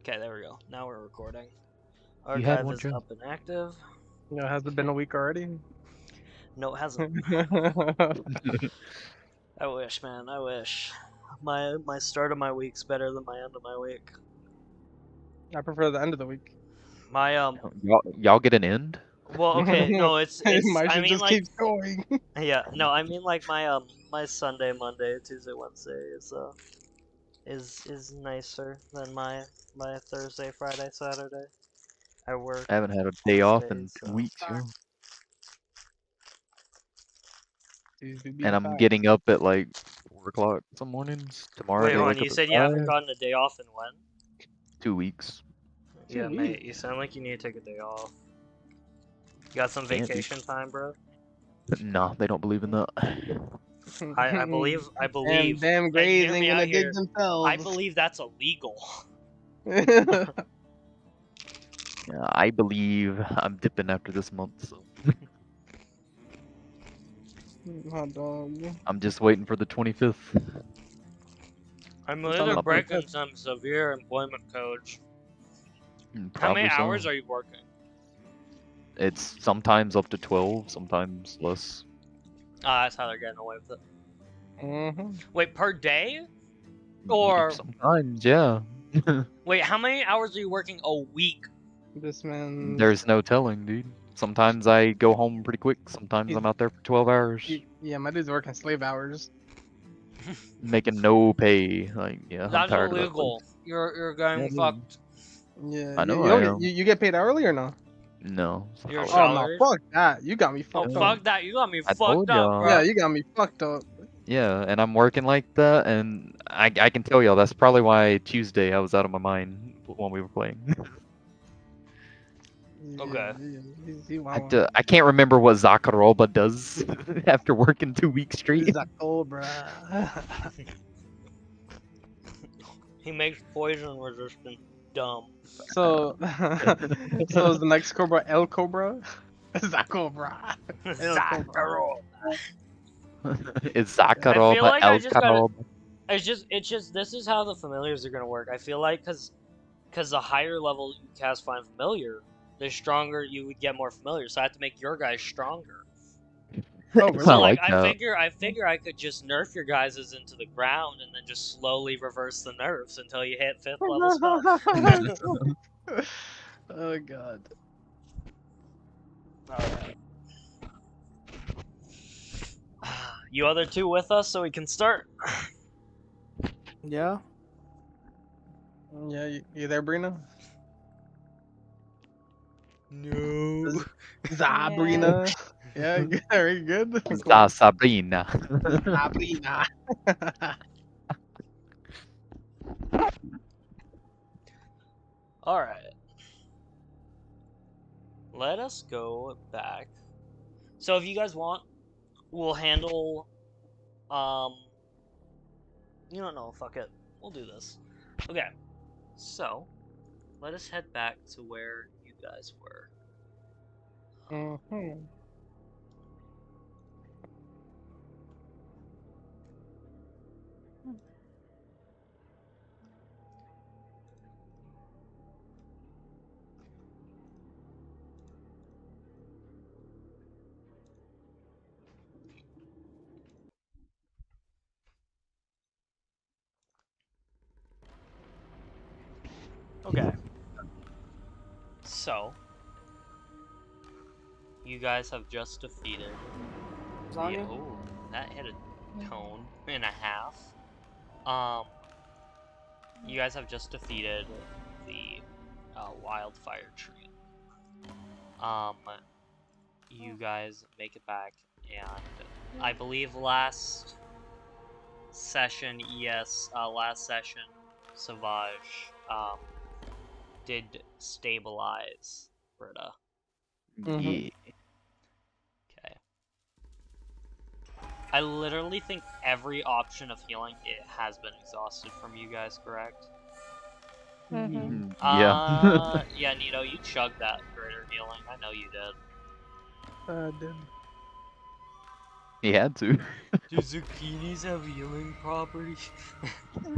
Okay, there we go. Now we're recording. You had Archive one, is Joe? up and active. Has it been a week already? No, it hasn't. I wish, man. I wish. My start of my week's better than my end of my week. I prefer the end of the week. My Y'all get an end? Well, okay, no, it's My I shit mean just like keeps going. yeah, no, I mean like my Sunday, Monday, Tuesday, Wednesday is nicer than my Thursday, Friday, Saturday. I work I haven't had a day most off in days, 2 so weeks, yo. These be And a I'm fact. getting up at like 4 o'clock some mornings. Tomorrow I wait, gotta hold on. wake You up at said you haven't 5. gotten a day off in when? 2 weeks. Yeah, 2 mate. weeks. You sound like you need to take a day off. You got some Can't, dude. vacation time, bro? Nah, they don't believe in that. I believe. Damn Hey, you grays hear ain't me out gonna dig here? themselves. I believe that's illegal. Yeah, I believe I'm dipping after this month, so Hot dog. I'm just waiting for the 25th. I What's believe on they're the breaking 25th? some severe employment codes. How Probably many hours so. are you working? It's sometimes up to 12, sometimes less. Ah, that's how they're getting away with it. Mm-hmm. Wait, per day? Yeah, Or sometimes, yeah. wait, how many hours are you working a week? This man. There's no telling, dude. Sometimes I go home pretty quick. Sometimes He's- I'm out there for 12 hours, Yeah, my dude's working slave hours. making no pay. Like, yeah, I'm That's tired of that place. illegal. You're Yeah, getting it is. fucked. Yeah, I know you I don't get am. you get paid hourly or no? No. You're Oh no, salaried. fuck that. You got me Oh fucked up. fuck that! You got me I fucked told up, y'all. bro. Yeah, you got me fucked up. Yeah, and I'm working like that, and I can tell y'all that's probably why Tuesday I was out of my mind when we were playing. Okay. I can't remember what Zakharova does after working 2 weeks straight. He's a cobra. He makes poison resistant dumb. So, so is the next cobra El Cobra? Is that cobra? El Cobra. It's I feel Zakharova, like I just gotta. Elkarova. It's just. This is how the familiars are gonna work. I feel like because the higher level you cast Find Familiar, the stronger you would get more familiar. So I have to make your guys stronger. Oh, I really? So like like that. I figure I could just nerf your guys into the ground and then just slowly reverse the nerfs until you hit 5th level spell. Oh god. Alright. You other two with us so we can start? Yeah. Yeah, you there, Brina? No. Sabrina. Yeah, very good. Za Sabrina. Sabrina. Alright. Let us go back. So if you guys want, we'll handle you don't know, fuck it. We'll do this. Okay. So let us head back to where you guys were. Mhm. Okay. So you guys have just defeated Zanya? oh, that hit a cone and a half. You guys have just defeated the wildfire tree. You guys make it back, and I believe last session, Savage did stabilize Britta. Yeah. Okay. I literally think every option of healing it has been exhausted from you guys, correct? Yeah. Yeah, Nito, you chugged that greater healing. I know you did. I did. He had to. Do zucchinis have healing properties?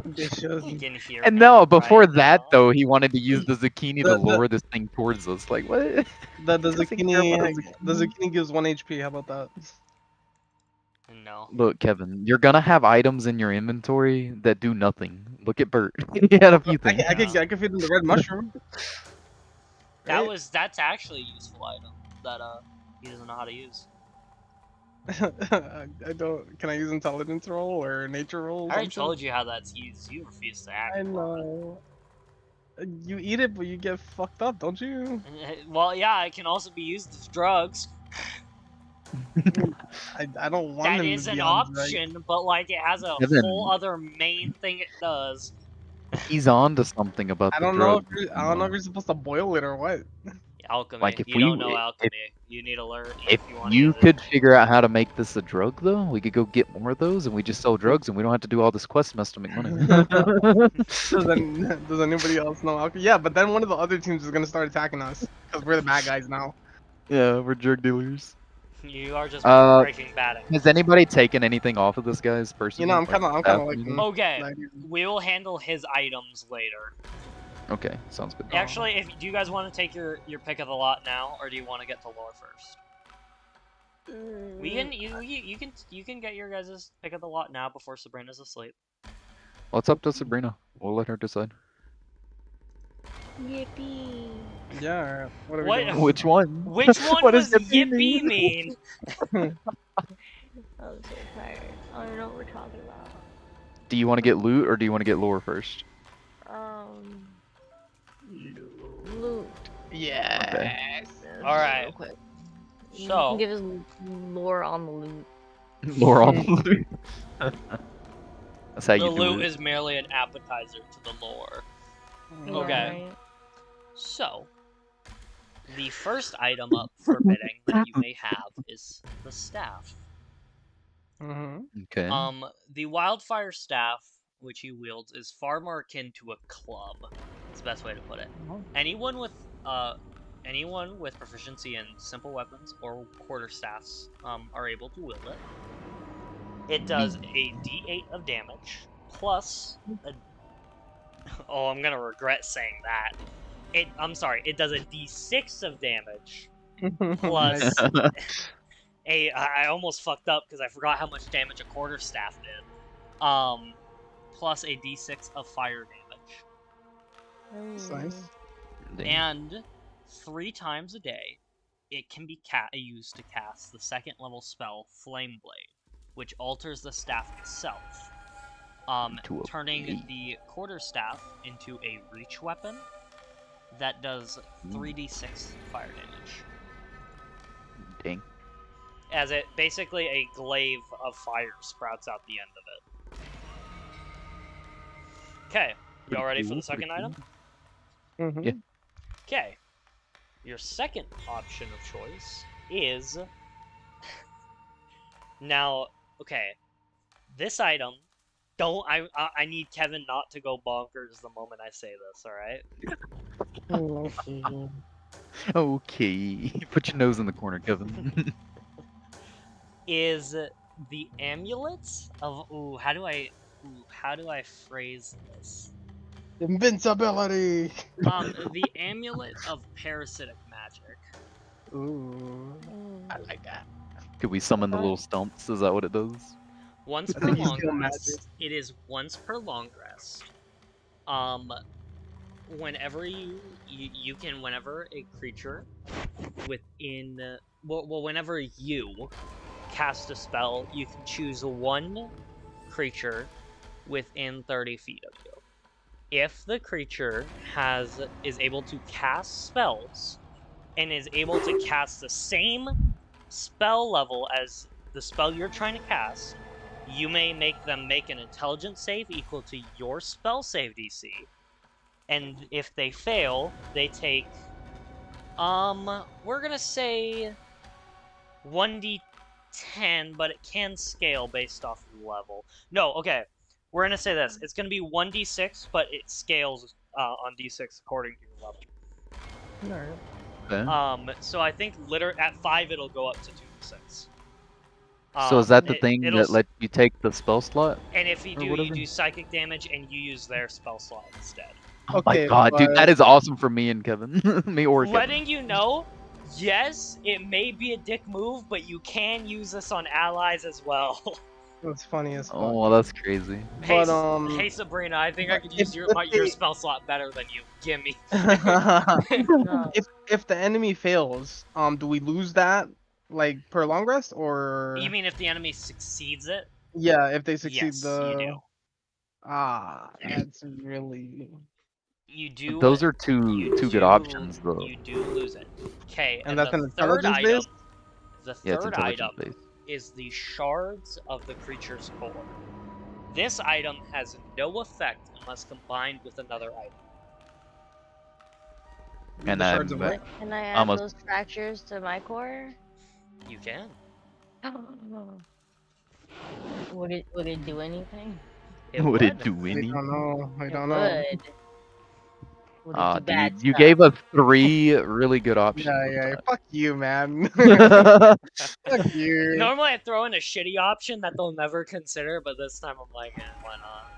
They should. You can hear And him no, before right that now. though, he wanted to use the zucchini to The- the- lure this thing towards us. Like what? The He doesn't care about the zucchini gives 1 HP. How about that? No. Look, Kevin, you're gonna have items in your inventory that do nothing. Look at Bert. He had a few I things. can feed him the red mushroom. Right? That's actually a useful item that he doesn't know how to use. I don't. Can I use intelligence roll or nature roll? I already told you how that's used. You refuse to act I upon it. know. You eat it, but you get fucked up, don't you? Well, yeah, it can also be used as drugs. I don't want That him is to an be on drugs. option, but like it has a Kevin. whole other main thing it does. He's on to something about I the don't know drug. if I don't know if you're supposed to boil it or what. Alchemy. Like, if you we- don't know alchemy. You need to learn If you want to you use could figure out how to make this a drug, though, we could go get more of those, and we just sell drugs, and we don't have to do all this quest mess to make money. Does anybody else know alchemy? Yeah, but then one of the other teams is gonna start attacking us because we're the bad guys now. Yeah, we're drug dealers. it. You are just breaking bad at Has anybody taken anything off of this guy's person? You know, I'm kind of staff or like. anything? Okay, like- we will handle his items later. Okay, sounds good. Actually, if do you guys want to take your pick of the lot now, or do you want to get to lore first? We can you can get your guys' pick of the lot now before Sabrina's asleep. Well, it's up to Sabrina. We'll let her decide. Yippee! Yeah. alright, What are we What- doing? Which one? Which one What was does yippee yippee mean? I'm so tired. I don't know what we're talking about. Do you want to get loot or do you want to get lore first? Loot. Yes. All right. Real quick. You So- can give us lore on the loot. Lore on loot. That's how The you do loot it. is merely an appetizer to the lore. Yeah, Okay. right? So, the first item up for bidding that you may have is the staff. Mm-hmm. Okay. The wildfire staff, which he wields, is far more akin to a club. It's the best way to put it. Anyone with proficiency in simple weapons or quarterstaffs are able to wield it. It does a D8 of damage plus a. Oh, I'm gonna regret saying that. I'm sorry. It does a D6 of damage plus I almost fucked up because I forgot how much damage a quarterstaff did. Plus a D6 of fire damage. Nice. Dang. And 3 times a day, it can be used to cast the 2nd level spell Flame Blade, which alters the staff itself, To a turning blade. the quarterstaff into a reach weapon that does 3d6 fire damage. Dang. As it basically a glaive of fire sprouts out the end of it. Okay, y'all ready for the second item? Mm-hmm. Yeah. Okay. Your second option of choice is now. Okay, this item. Don't I need Kevin not to go bonkers the moment I say this. All right. Okay. Put your nose in the corner, Kevin. Is the amulet of how do I phrase this? Invincibility. The amulet of parasitic magic. Ooh, I like that. Could we summon the little stumps? Is that what it does? Once I per think he's long doing rest. It is once per long rest. Whenever you can whenever a creature within whenever you cast a spell, you can choose one creature within 30 feet of you. If the creature is able to cast spells and is able to cast the same spell level as the spell you're trying to cast, you may make them make an intelligence save equal to your spell save DC. And if they fail, they take we're gonna say 1d10, but it can scale based off of the level. No, okay. We're gonna say this. It's gonna be 1d6, but it scales on d6 according to your level. Okay. So I think at 5 it'll go up to 2d6. So is that the it- thing it'll that s- lets you take the spell slot? And if you or do, you whatever? do psychic damage and you use their spell slot instead. Oh my Okay, god, dude, that but- is awesome for me and Kevin. Me or Kevin. Letting you know, yes, it may be a dick move, but you can use this on allies as well. That's funny as fuck. Oh, well, that's crazy. Hey, But, hey Sabrina, I think I but could use if- your let's your say- spell slot better than you. Gimme. No. if the enemy fails, do we lose that like per long rest or? You mean if the enemy succeeds it? Yeah, if they succeed Yes, the. you do. That's really. You do. Those are you two good do- options, though. You do lose it. Okay, And and that's the an third intelligence item. based? The Yeah, it's third intelligence item based. is the shards of the creature's core. This item has no effect unless combined with another item. And the I'm shards of what? Can I add Almost- those fractures to my core? You can. Would it do anything? Would it do I any? don't know. I It don't know. would. Would it Aw, do bad dude, you stuff? gave us 3 really good options. Yeah. Fuck you, man. yeah. Fuck you. Normally I throw in a shitty option that they'll never consider, but this time I'm like, why not?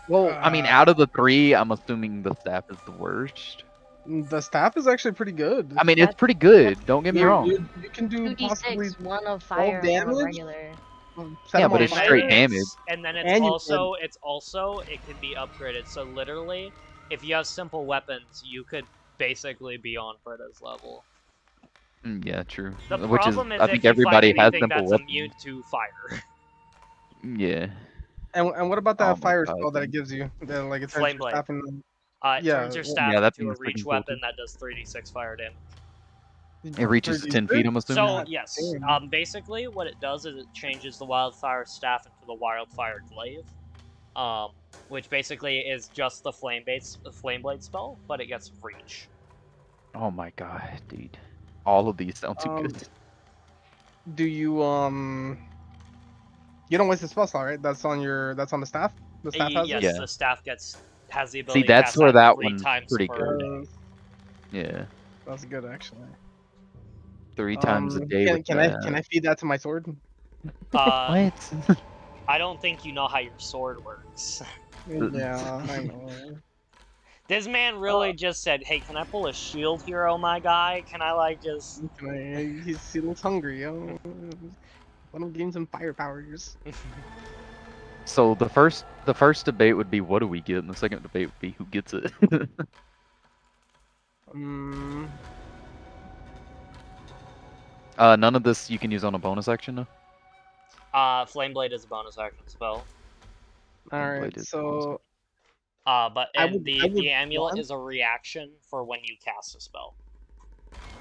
Well, I mean, out of the 3, I'm assuming the staff is the worst. The staff is actually pretty good. I mean, it's That's- pretty good. Don't get me wrong. You can do possibly 2d6, 1 of fire, and 1 of damage? regular. set Yeah, them but on it's fire. straight damage. And then And you it can be upgraded. So literally, if you have simple weapons, you could basically be on Fritta's level. Yeah, true. The Which is, problem is I if think you everybody find has anything simple that's weapons. immune to fire. Yeah. And what about that Oh my fire God, spell that it dude. gives you? That, like it turns Flame your blade. staff into- It Yeah, turns your well, staff yeah, that into a thing's freaking reach cool, weapon too. that does 3d6 fire damage. It reaches to 10 feet, I'm assuming. So God yes, damn. basically what it does is it changes the wildfire staff into the wildfire glaive, which basically is just the flame blade spell, but it gets reach. Oh my god, dude. All of these sound too good. Do you You don't waste the spell slot, right? That's on the staff. The staff has Yes, it. Yeah. the staff has the ability. See, that's to where cast that 3 one's times pretty per good. day. Yeah. That's good actually. 3 times a day. Can, with can that. I can I feed that to my sword? What? I don't think you know how your sword works. Yeah, I know. This man really just said, "Hey, can I pull a shield hero, my guy? Can I like just?" He looks hungry, yo. Let him gain some fire powers. So the first debate would be what do we get, and the second debate would be who gets it. None of this you can use on a bonus action, no? Flame blade is a bonus action spell. Alright, Blade is so But I and would- the I would amulet want- is a reaction for when you cast a spell.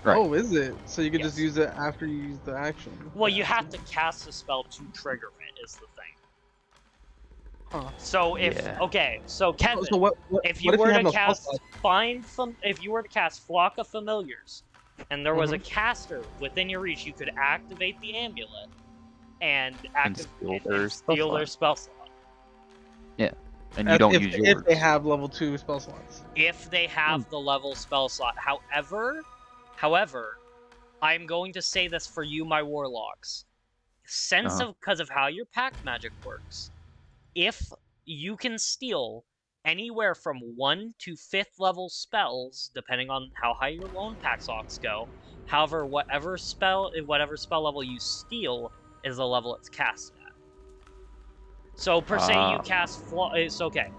Right. oh, is it? So you could just Yes. use it after you use the action. Well, you have to cast a spell to trigger it. Is the thing. Huh. So if Yeah. okay, so Kevin, So what if you what were have to no spell cast slot? if you were to cast Flock of Familiars, and there was Mm-hmm. a caster within your reach, you could activate the amulet and steal their spell steal their spell slot. And you don't if, use if yours. they have level 2 spell slots. If they have the level spell slot. However, I'm going to say this for you, my warlocks. Since Uh-huh. of because of how your pact magic works, if you can steal anywhere from 1 to 5th level spells, depending on how high your lone pack slots go. However, whatever spell level you steal is the level it's cast at. So per se you cast it's okay.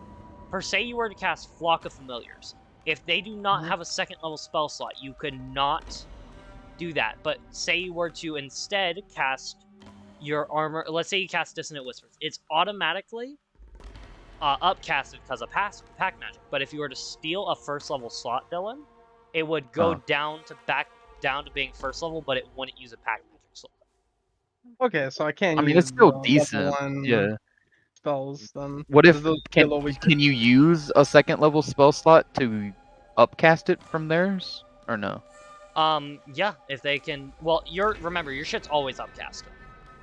Per se you were to cast Flock of Familiars. If they do not have a 2nd level spell slot, you could not do that. But say you were to instead cast your armor, let's say you cast Dissonant Whispers, it's automatically upcasted because of pack magic. But if you were to steal a 1st level slot, Dylan, it would go down to being 1st level, but it wouldn't use a pack magic slot. Okay, so I can't I mean, use it's still the level decent. 1 Yeah. spells then. What if Those can still always- you use a 2nd level spell slot to upcast it from theirs or no? Yeah, if they can. Well, remember your shit's always upcasted.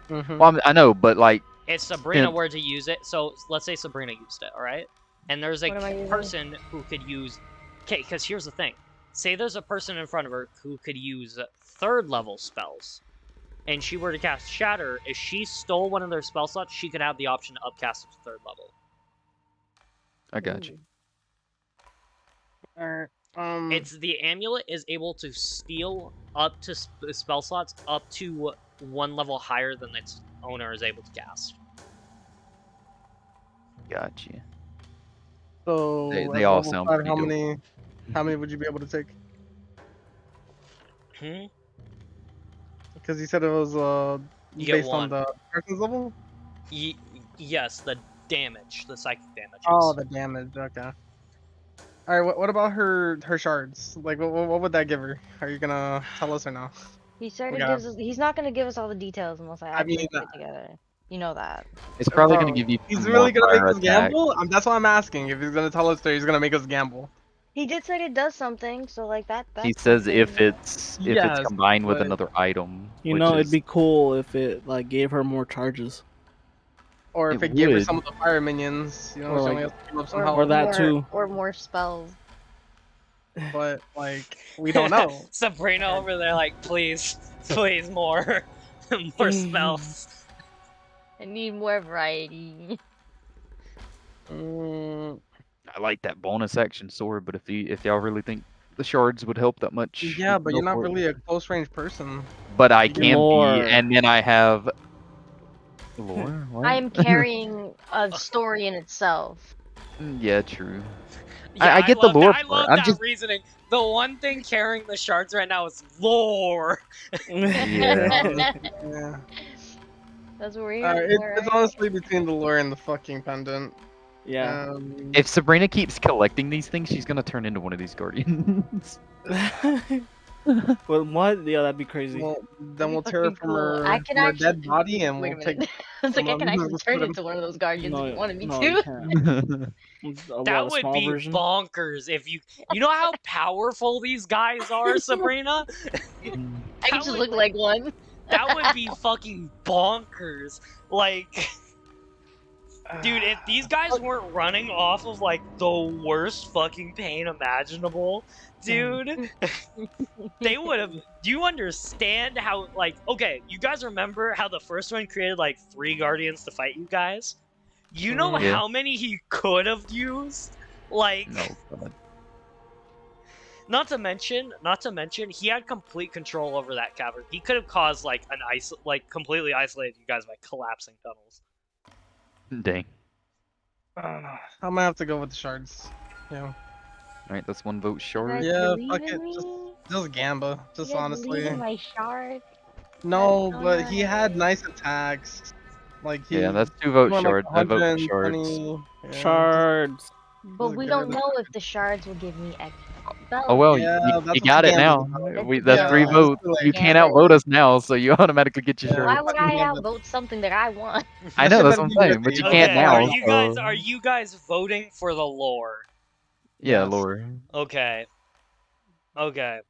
Mhm. Well, I know, but like, If Sabrina Yeah. were to use it, so let's say Sabrina used it, all right? And there's a What am I using? person who could use. Okay, because here's the thing. Say there's a person in front of her who could use 3rd level spells. and she were to cast Shatter, if she stole one of their spell slots, she could have the option to upcast it to 3rd level. I got you. Alright. It's the amulet is able to steal up to spell slots up to 1 level higher than its owner is able to cast. Got you. So They at all level sound 5, pretty how dope. many would you be able to take? Because you said it was You get based on 1. the person's level. Yes, the damage, the psychic damage. Oh, the damage. Okay. All right. What about her shards? Like, what would that give her? Are you gonna tell us or no? He sort We of got- gives us. He's not gonna give us all the details unless I I actually mean, put it together. You know that. It's probably Bro, gonna give you. He's some really more gonna make fire us attack. gamble. That's what I'm asking. If he's gonna tell us that he's gonna make us gamble. He did say it does something, so like that. He that's says if something. it's Yes, combined with but- another item. You which know, is, it'd be cool if it like gave her more charges, Or if It it gave her would. some of the fire minions. You know, Or she like- only has to give up some Or, health. Or that more, too. Or more spells. But like, we don't know. Sabrina over there, like, please, please, more, more spells. I need more variety. Mm, I like that bonus action sword, but if y'all really think the shards would help that much, yeah, we but can you're go not for it. really a close range person. But I you get can more. be, and then I have lore. What? I am carrying a story in itself. Yeah, true. Yeah, I get the love lore that. I part. love I'm that just- reasoning. The one thing carrying the shards right now is lore. Yeah. Yeah. That's what we're here It's, for, it's right? honestly between the lure and the fucking pendant. Yeah. If Sabrina keeps collecting these things, she's gonna turn into one of these guardians. But what? Yeah, that'd be crazy. Well, then That'd we'll be tear her fucking from cool. her, I can from her actually dead body and Wait we'll a take. minute. I was like, I can actually let's turn put 'em- into one of those guardians if you wanted me no, to. you can't. That A would small be version? bonkers if you know how powerful these guys are, Sabrina? I That can just would- look like one. That would be fucking bonkers. Like, dude, if these guys weren't running off of like the worst fucking pain imaginable, dude, they would have. Do you understand how, like, okay, you guys remember how the first one created like 3 guardians to fight you guys? You know Yeah. how many he could have used? Like, No, God. not to mention, he had complete control over that cavern. He could have caused like completely isolated you guys by collapsing tunnels. Dang. I'm gonna have to go with the shards. Yeah. Alright, that's one vote You short. guys Yeah, believe fuck in it, me? Just Gamba. Just You guys honestly. believe in my shard? No, That's but he had nice. nice attacks. Like he. Yeah, that's 2 votes won, short. I vote for shards. 120, yeah. Shards. But Just we get don't rid of know if the shards will give me extra spells. Oh well, Yeah, you that's what got the it now. gamble's about. That's Yeah, 3 that's votes. too late. You can't Yeah. outvote us now, so you automatically get your Yeah. shirt. Why would I fucking outvote something that I want? I know, that's what I'm saying, but you Okay, can't now. are you guys voting for the lore? Yeah, Yes. lore. Okay. Okay.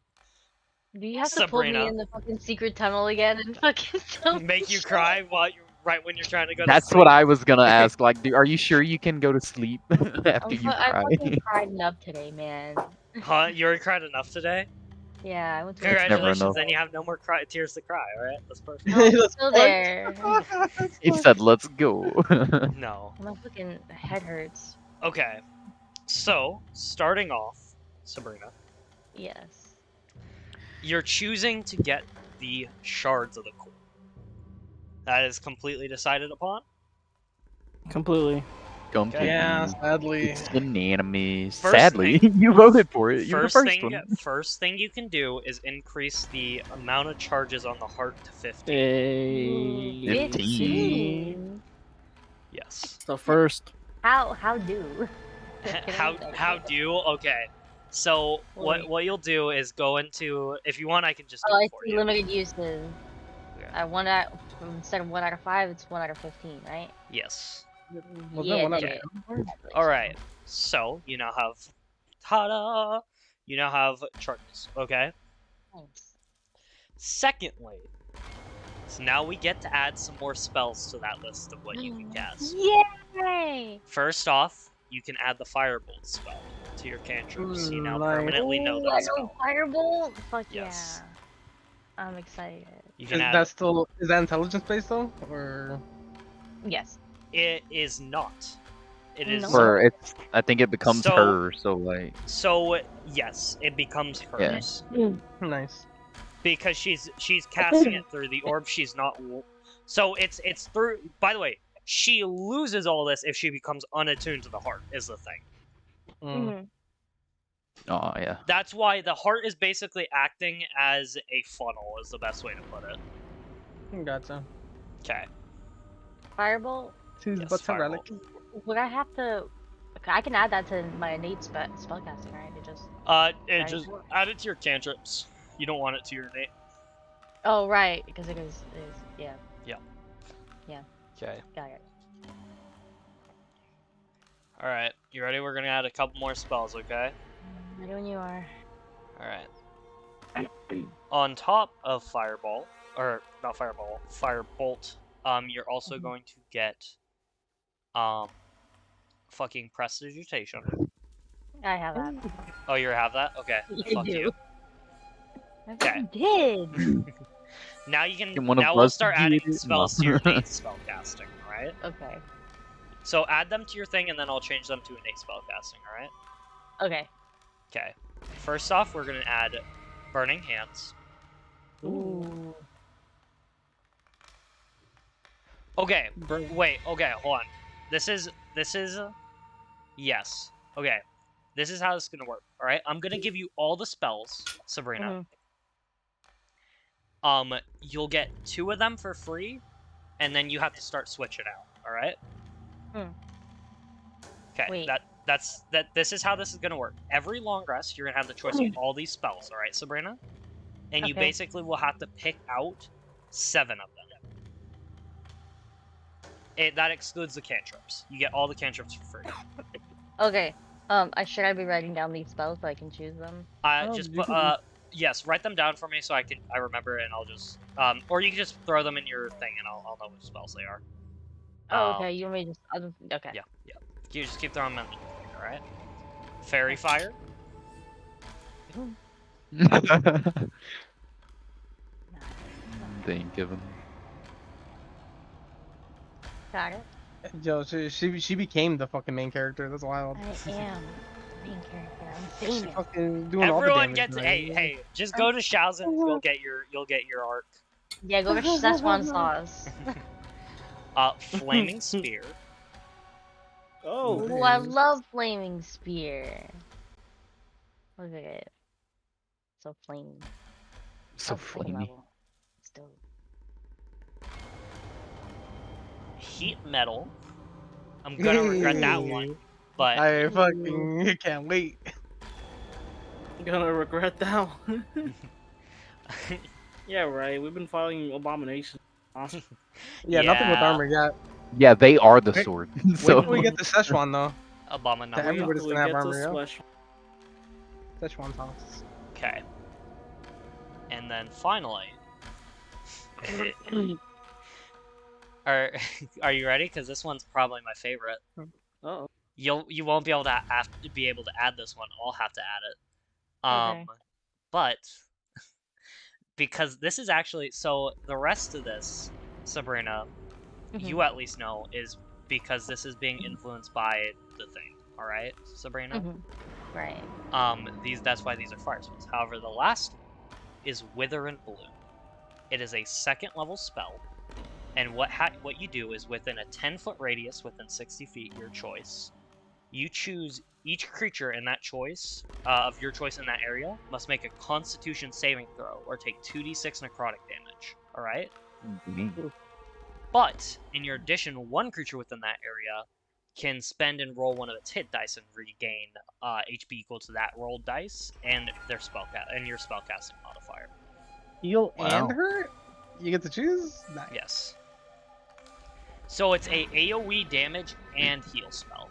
Do you have to pull Sabrina. me in the fucking secret tunnel again and fucking tell me Make you shit? cry right when you're trying to go to That's sleep? what I was gonna ask. Like, are you sure you can go to sleep after you I cry? fucking cried enough today, man. Huh? You already cried enough today? Yeah, I went to. never Congratulations, enough. then you have no more tears to cry, alright? That's perfect. No, I'm That's still fine. there. He said, "Let's go." No. My fucking head hurts. Okay. So, starting off, Sabrina, Yes. you're choosing to get the shards of the core. That is completely decided upon. Completely. Completely. Yeah, sadly. It's unanimous. First Sadly, thing- you voted for it. You're the First first thing, one. first thing you can do is increase the amount of charges on the heart to 15. Hey. 15. Yes. The first. How do? How do? Okay. So Wait. what you'll do is go into, if you want I can just do Oh, I it for see you. limited uses. Yeah. Instead of 1 out of 5, it's 1 out of 15, right? Yes. Was Yeah, that one out okay. of All right. So you now have, ta-da! You now have charges. Okay. Thanks. Secondly, so now we get to add some more spells to that list of what you can cast. Yay! First off, you can add the Firebolt spell to your cantrips. You now nice. permanently know Ooh, that I know spell. Firebolt? Fuck Yes. yeah. I'm excited. You Is can add. that still is that intelligence based though, or Yes. It is not. It is. No. Or it's. I think it becomes So- her. So like. So yes, it becomes Yeah. hers nice? because she's casting it through the orb. She's not. So it's through. By the way, she loses all this if she becomes unattuned to the heart. Is the thing. Mm. Mhm. Oh yeah. That's why the heart is basically acting as a funnel. Is the best way to put it. Gotcha. Okay. Firebolt. She's Yes, but a Firebolt. relic. Would I have to? Okay, I can add that to my innate spellcasting, right? It just. It just add it to your cantrips. You don't want it to your innate. Oh right, because it is. Yeah. Okay. Got it. All right. You ready? We're gonna add a couple more spells. Okay. Ready when you are. All right. On top of Fireball, or not Fireball, Firebolt, you're also Mhm. going to get, fucking Prestidigitation. I have that. Oh, you have that? Okay. I Fuck do. you. I Okay. did. Now you can. You wanna Now we'll start adding Prestidigate? spells to your innate spellcasting. All right. Okay. So add them to your thing, and then I'll change them to innate spellcasting. All right. Okay. Okay. First off, we're gonna add Burning Hands. Ooh. Okay. Wait. Okay. Hold on. This is. Yes. Okay. This is how this is gonna work. All right. I'm gonna give you all the spells, Sabrina. Mhm. You'll get 2 of them for free, and then you have to start switching out. All right. Okay. Wait. This is how this is gonna work. Every long rest, you're gonna have the choice of all these spells. All right, Sabrina. And you Okay. basically will have to pick out 7 of them. That excludes the cantrips. You get all the cantrips for free. Okay. Should I be writing down these spells so I can choose them? Oh, Just you put, can- yes, write them down for me so I remember it, and I'll just or you can just throw them in your thing and I'll know which spells they are. Oh, okay. You want me to just? Okay. Yeah. You just keep throwing them in. All right. Fairy Fire. Thank you. Got it. Yo, she became the fucking main character. That's wild. I am the main character. I'm She's famous. fucking doing all the Everyone damage. gets. man. Hey, just go to Shauzen. You'll get your arc. Yeah, go to Szechuan sauce. Flaming Spear. Oh. Ooh, I love flaming spear. Look at it. So flaming. So Oh, flame flamey. level. Still. Heat Metal. I'm gonna regret that one, but I fucking can't wait. Gonna regret that one. Yeah, right. We've been fighting Abomination. Awesome. Yeah, nothing with Yeah. armor yet. Yeah, they are the Wait- sword. Wait so till we get to Szechuan though. Abomination. Everybody's We gonna have get to armor, yeah? Swesh- Szechuan sauce. Okay. And then finally, are you ready? Because this one's probably my favorite. Uh-oh. You won't be able to be able to add this one. I'll have to add it. Okay. But because this is actually so the rest of this, Sabrina, you at least know is because this is being influenced by the thing. All right, Sabrina. Right. That's why these are fire spells. However, the last one is Wither and Bloom. It is a 2nd level spell, and what you do is within a 10-foot radius, within 60 feet, your choice, you choose each creature in that choice of your choice in that area must make a Constitution saving throw or take 2d6 necrotic damage. All right. But in your addition, one creature within that area can spend and roll one of its hit dice and regain HP equal to that rolled dice and your spellcasting modifier. Heal Wow. and hurt? You get to choose? Nice. Yes. So it's a AoE damage and heal spell.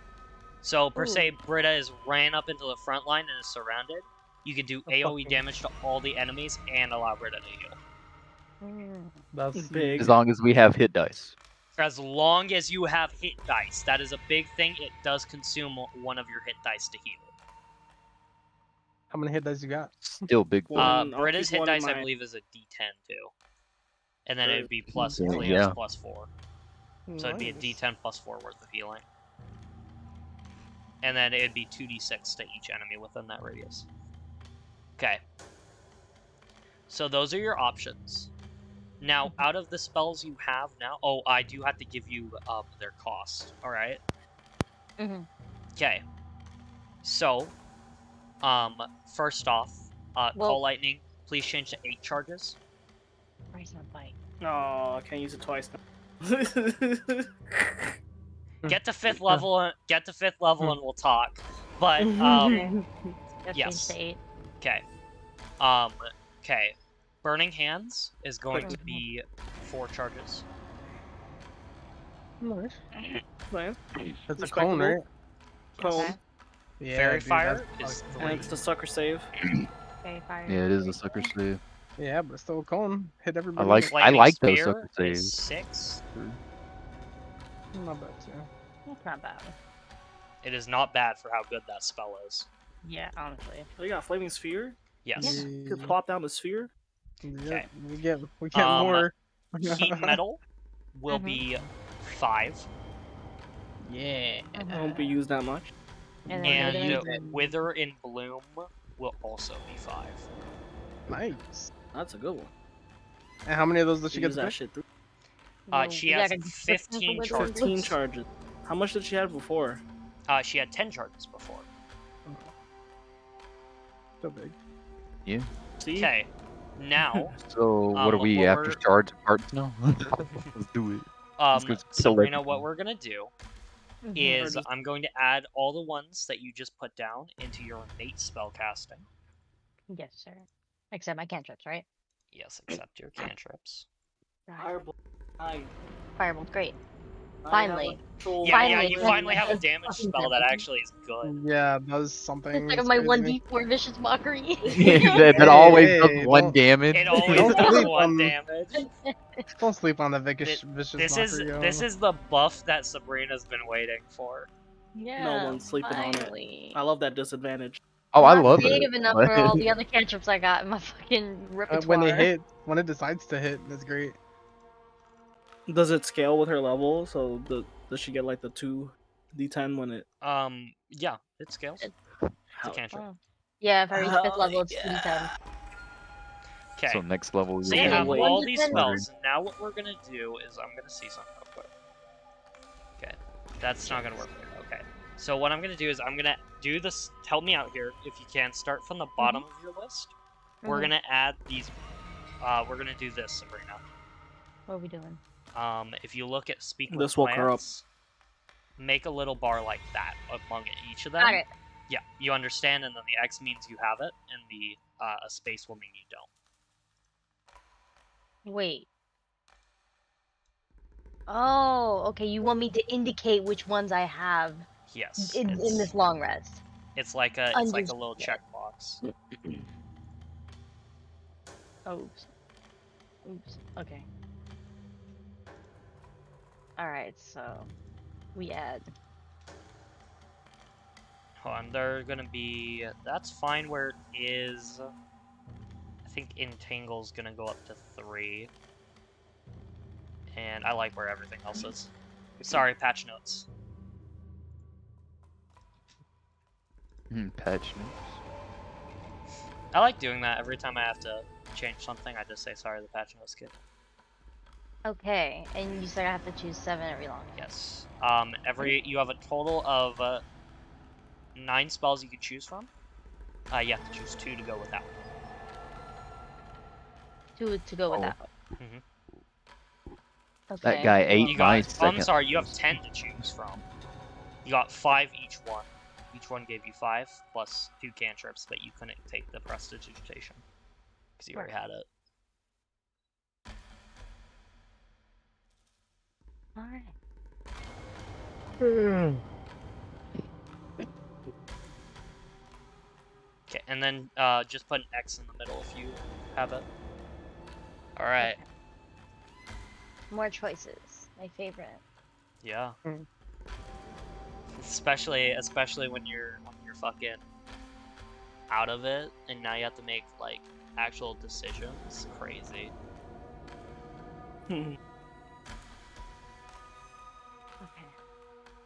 So per se, Britta is ran up into the front line and is surrounded. You can do AoE damage to all the enemies and allow Britta to heal. That's Big. As long as we have hit dice. As long as you have hit dice, that is a big thing. It does consume one of your hit dice to heal. How many hit dice you got? Still big boy. One. I'll Britta's keep hit one in dice, I my- believe, is a D10 too. And then Sure. it'd be plus Yeah, Cleo's yeah. plus 4. So it'd be a Nice. D10 plus 4 worth of healing. And then it'd be 2d6 to each enemy within that radius. Okay. So those are your options. Now, out of the spells you have now... Oh, I do have to give you their cost. Alright? Mhm. Okay. So, first off, Well- Call Lightning, please change to 8 charges. Where's my bike? Oh, I can't use it twice now. Get to 5th level, and we'll talk. But, Got yes. changed to 8. okay. Okay. Burning Hands is going to be 4 charges. Nice. Man, That's a Respectable. cone, right? Cone. Okay. Yeah, Fairy dude, Fire that's is fucking- And 3. it's the sucker save. Very fire. Yeah, it is a sucker save. Yeah, but still a cone. Hit everybody. like- with Flaming like those Spear sucker saves. is 6. it. Not bad too. That's not bad. It is not bad for how good that spell is. Yeah, honestly. Oh, you got Flaming Sphere? Yes. You could plop down the sphere? Yeah, we get more. Heat Metal will Mhm. be 5. Yeah. I won't be used that much. And And then Wither in Bloom will also be 5. Nice. That's a good one. And how many of those does she You get use to that pick? shit through. She you has got a description 15 for Wither charges. and Bloom? 15 charges. How much did she have before? She had 10 charges before. So big. See? Okay. Now, So what are we what after we're- charge parts now? Let's do it. Let's go kill Sabrina, everything. what we're gonna do Mhm. is just- I'm going to add all the ones that you just put down into your innate spellcasting. Yes, sir. Except my cantrips, right? Yes, except your cantrips. Fireball. I Fireball's great. have a Finally. control- Yeah, yeah, Finally, you one finally have a that's damage fucking spell that damage. actually is good. Yeah, does something. It's like it's my crazy. 1d4 vicious mockery. that always hey, does one don't- damage. It always Don't does sleep 1 on- damage. Don't sleep on the vicious This is the buff that Sabrina's been waiting for. Yeah, one's sleeping on it. finally. I love that disadvantage. Oh, I Not love creative it. enough for all the other cantrips I got in my fucking repertoire. when they hit, when it decides to hit, that's great. Does it scale with her level? So does she get like the 2d10 when it? Yeah, it scales. It's a cantrip. Oh. Yeah, if I reach 5th Hell level, it's yeah. 2d10. Okay. So next level. So you'll you be have wait. all these 1d10. spells. Now what we're gonna do is I'm gonna see something real quick. Okay, that's not gonna work. Okay, so what I'm gonna do is I'm gonna do this. Help me out here if you can. Start from the bottom of your list. We're Mhm. gonna add these. We're gonna do this, Sabrina. What are we doing? If you look at speak with This woke her up. plants, make a little bar like that among each of them. Got it. Yeah, you understand, and then the X means you have it, and the a space will mean you don't. Wait. Oh, okay. You want me to indicate which ones I have Yes. in it's- this long rest. It's like a little Understood. checkbox. Oops. Oops. Okay. Alright, so we add. Hold on, they're gonna be. That's fine where it is. I think Entangle's gonna go up to 3. And I like where everything else is. Sorry, patch notes. Patch notes. I like doing that every time I have to change something. I just say sorry, the patch notes kid. Okay, and you said I have to choose 7 every long. Yes. You have a total of 9 spells you can choose from. You have to choose 2 to go without. 2 to go with Oh. that. Mhm. Okay. That guy ate You my got. second. I'm sorry, you have 10 to choose from. You got 5 each one. Each one gave you 5 plus 2 cantrips, but you couldn't take the prestidigitation because you already had it. Alright. Okay, and then just put an X in the middle if you have it. All right. More choices. My favorite. Yeah. Mm. Especially when you're fucking out of it, and now you have to make like actual decisions. Crazy. Okay.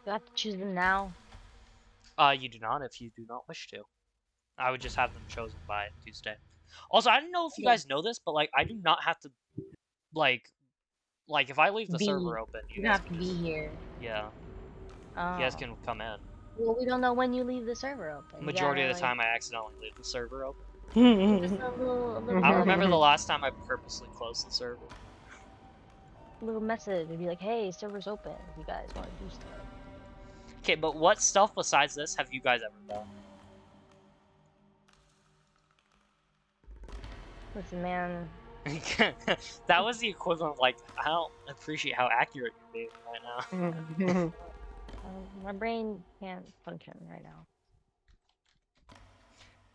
Do I have to choose them now? You do not if you do not wish to. I would just have them chosen by Tuesday. Also, I don't know if you Yeah. guys know this, but like I do not have to like if I leave the Be- server open, you You guys have to can be just here. yeah, Oh. you guys can come in. Well, we don't know when you leave the server open. You Majority gotta, of the time, I accidentally leave the server open. Just a little I don't remember the Mhm. last time I purposely closed the server. little message and be like, "Hey, server's open. If you guys want to do stuff." Okay, but what stuff besides this have you guys ever done? Listen, man. That was the equivalent of like, I don't appreciate how accurate you're being right now. My brain can't function right now.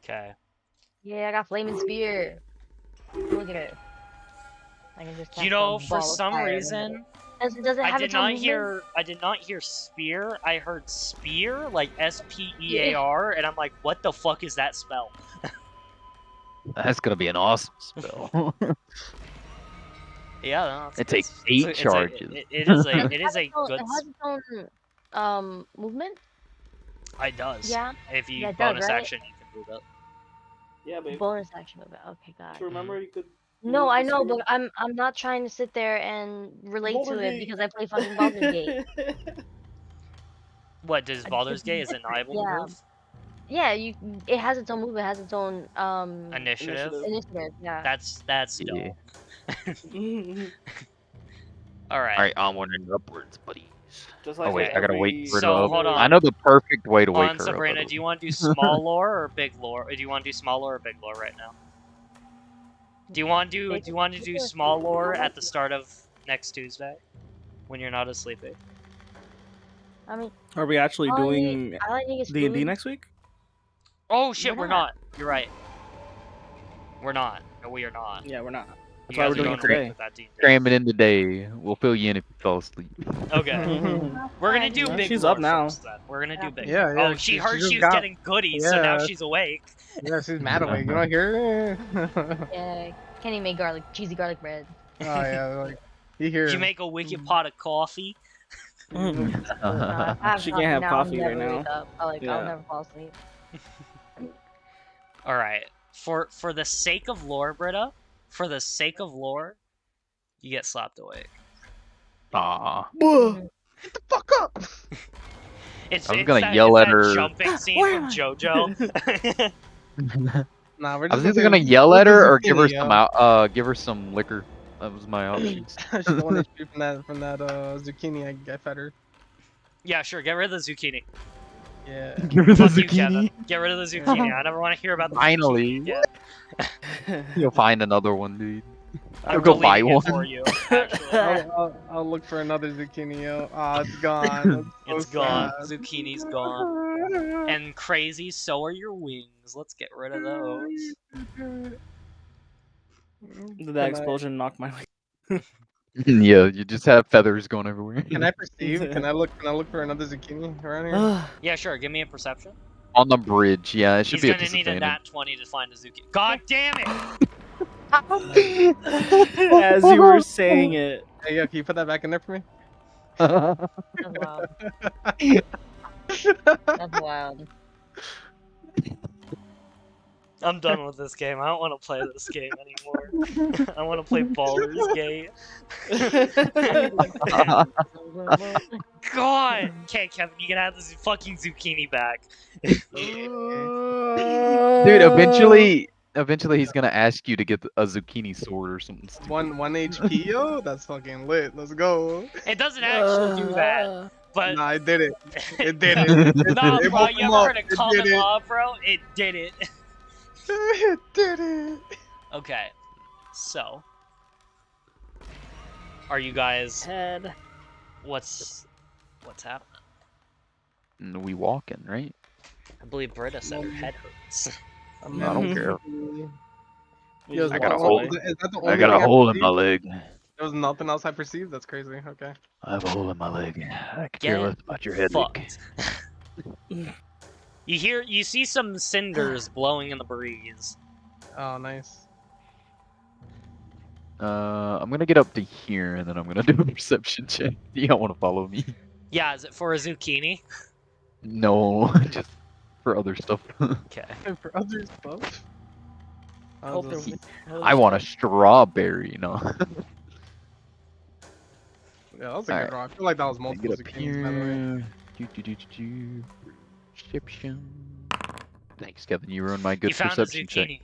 Okay. Yeah, I got flaming spear. Look at it. I can just. You cast a know, for ball of some fire in it. reason, Does it I have did its own not movement? hear. I did not hear spear. I heard spear, like SPEAR, and I'm like, what the fuck is that spell? That's gonna be an awesome spell. Yeah, no, It takes it's 8 a- charges. it is a Does it it is have a its own- good. It has its own movement. It does. Yeah. If you Yeah, it does, bonus right? action, you can move it. Yeah, babe. Bonus action movement. Okay, got it. Remember, you could. No, move I the know, spear. but I'm not trying to sit there and relate to Baldur's it Gate. because I play fucking Baldur's Gate. What does I Baldur's just- Gate? Is it not able to Yeah. move? Yeah, it has its own move. It has its own Initiative. initiative. Yeah. That's Yeah. dope. All right. Alright, onward and upwards, buddies. Just Oh like wait, I gotta wake every- Britta So, up. hold on. I know the perfect way to wake On her Sabrina, up. do you want to do small lore or big lore? Do you want to do small lore or big lore right now? Do you want to do small lore at the start of next Tuesday, when you're not as sleepy? I mean, Are we actually all I doing need- all I need is D&D food. next week? Oh shit, We're we're not. You're right. We're not. No, we are not. Yeah, we're not. You That's why guys we're are doing going it to today. with that D&D. Cram it in today. We'll fill you in if you fall asleep. Okay. We're gonna do Yeah, big she's lore up now. first, then. We're gonna do big Yeah, lore. yeah, Oh, she heard just she was got- getting goodies, so now Yeah. she's awake. Yeah, she's mad awake. You don't hear her? Yeah, Kenny made cheesy garlic bread. Oh yeah, like you hear. Did you him. make a wicked pot of coffee? I She can't have now, coffee I'll right never now. wake up. I'll Yeah. never fall asleep. All right. For the sake of lore, Britta, for the sake of lore, you get slapped awake. Aw. Get the fuck up! It's I was it's gonna that, yell it's at that her. jumping scene Where from am I? JoJo. Nah, we're I was just either gonna say, yell we're at just her or give her zucchini, some give her some liquor. That was my options. She's the one HP from that zucchini I fed her. Yeah, sure. Get rid of the zucchini. Yeah. Give her the Fuck you, Kevin. zucchini. Get rid of the zucchini. I never want to hear about the Finally. zucchini again. You'll find another one, dude. I'm I'll go buy deleting it one. for you. Actually. I'll look for another zucchini. Oh, it's gone. That's It's so gone. sad. Zucchini's gone. And crazy, so are your wings. Let's get rid of those. Did that explosion knock my Yeah, you just have feathers going everywhere. Can I perceive? Can I look for another zucchini around here? Yeah, sure. Give me a perception. On the bridge, yeah, it should He's be a gonna need a disadvantage. nat 20 to find a zucchini. God damn it! As you were saying it. Hey, yo, can you put that back in there for me? That's wild. That's wild. I'm done with this game. I don't want to play this game anymore. I want to play Baldur's Gate. God! Okay, Kevin, you can have this fucking zucchini back. Dude, eventually he's gonna ask you to get a zucchini sword or something stupid. One HP, yo. That's fucking lit. Let's go. It doesn't actually do that, but Nah, it did it. It did it. nah, It bro, woke you him ever up. heard of It common did it. law, bro? It did it. It did it. Okay, so are you guys? Head. What's happening? And we walking, right? I believe Britta said her head hurts. I don't care. Yo, I got a is hole. that the I only got a thing hole in my perceived? leg. There was nothing else I perceived? That's crazy. Okay. I have a hole in my leg. I could care Get less about your headache. Fucked. You You see some cinders blowing in the breeze. Oh, nice. I'm gonna get up to here and then I'm gonna do a perception check. You don't want to follow me. Yeah, is it for a zucchini? No, just for other stuff. Okay. And for other stuff. Hope there Yeah, was- I want a strawberry. No. that was a Alright. good rock. I feel like that was Get multiple up zucchinis, by the way. here. Do. Perception. Thanks, Kevin. You ruined my good You found a perception check. zucchini.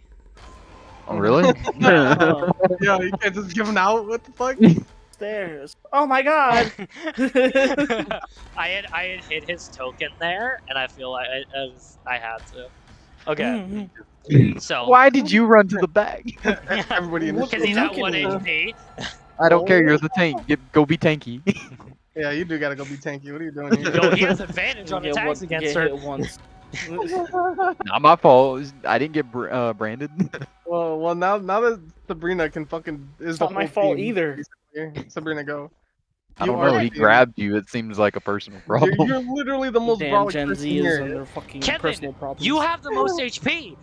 Oh, really? Oh, Yeah, you can't just give them out. What the fuck? stairs. Oh my god. I had hit his token there, and I feel like I had to. Okay, so Why did you run to the back? Everybody in the because he's at Look at 1 him. HP. I don't care. You're the tank. Go be tanky. Yeah, you do gotta go be tanky. What are you doing here? Yo, he has advantage on attacks against her. Hit once. Not my fault. I didn't get branded. well, now that Sabrina can fucking is It's the not my whole fault team, either. basically. Sabrina, go. I You don't are know. the He team. grabbed you. It seems like a personal problem. You're literally the most Damn, brolic Gen person Z is here. on their fucking Kevin, personal problems. You have the most HP.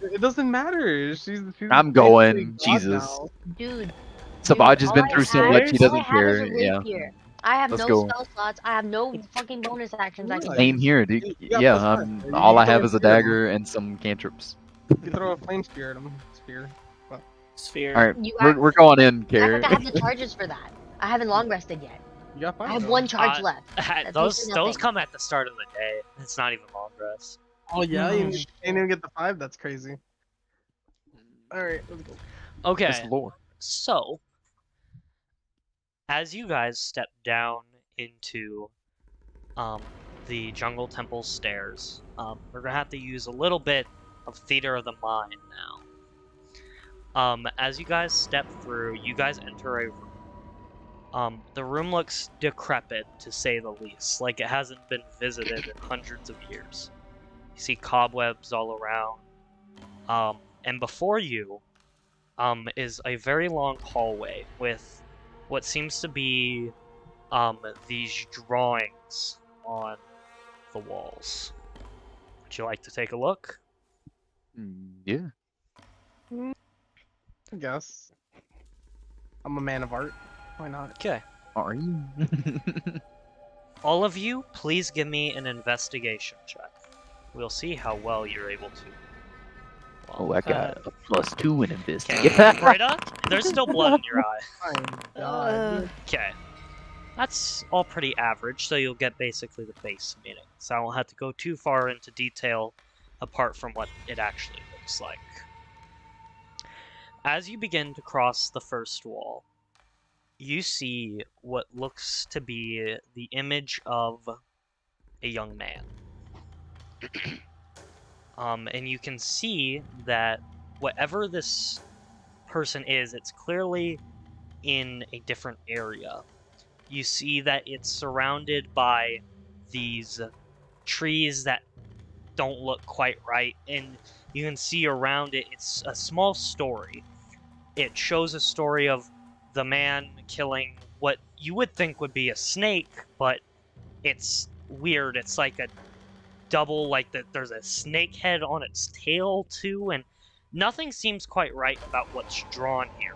It doesn't matter. She's I'm basically going. God Jesus. now. Dude. Savage has all been I through so have- much. He all doesn't I have is care. a Yeah. rapier. I have Let's no go. spell slots. I have no fucking bonus actions. I can Really? do. Same here, dude. You got Yeah. plus five. You All I throw have a is a spear at him. dagger and some cantrips. You throw a flame spear at him. Spear. Sphere. All right, You we're going in, I Carrie. have to have the charges for that. I haven't long rested yet. You got five. I have though. one charge left. those basically those nothing. come at the start of the day. It's not even long rest. Oh yeah, you Mm. didn't even get the 5. That's crazy. All right, let's go. Okay, It's lore. so as you guys step down into the jungle temple stairs, we're gonna have to use a little bit of theater of the mind now. As you guys step through, you guys enter a room. The room looks decrepit, to say the least, like it hasn't been visited in hundreds of years. You see cobwebs all around, and before you is a very long hallway with what seems to be these drawings on the walls. Would you like to take a look? Yeah. I guess. I'm a man of art. Why not? Okay. Are you? All of you, please give me an investigation check. We'll see how well you're able to. Oh, I got a +2 in Okay, investigation. Britta, there's still blood in your eye. Fine. Uh, Okay. That's all pretty average, so you'll get basically the base meaning. So I won't have to go too far into detail apart from what it actually looks like. As you begin to cross the first wall, you see what looks to be the image of a young man. And you can see that whatever this person is, it's clearly in a different area. You see that it's surrounded by these trees that don't look quite right, and you can see around it, it's a small story. It shows a story of the man killing what you would think would be a snake, but it's weird. It's like a double, like there's a snake head on its tail too, and nothing seems quite right about what's drawn here.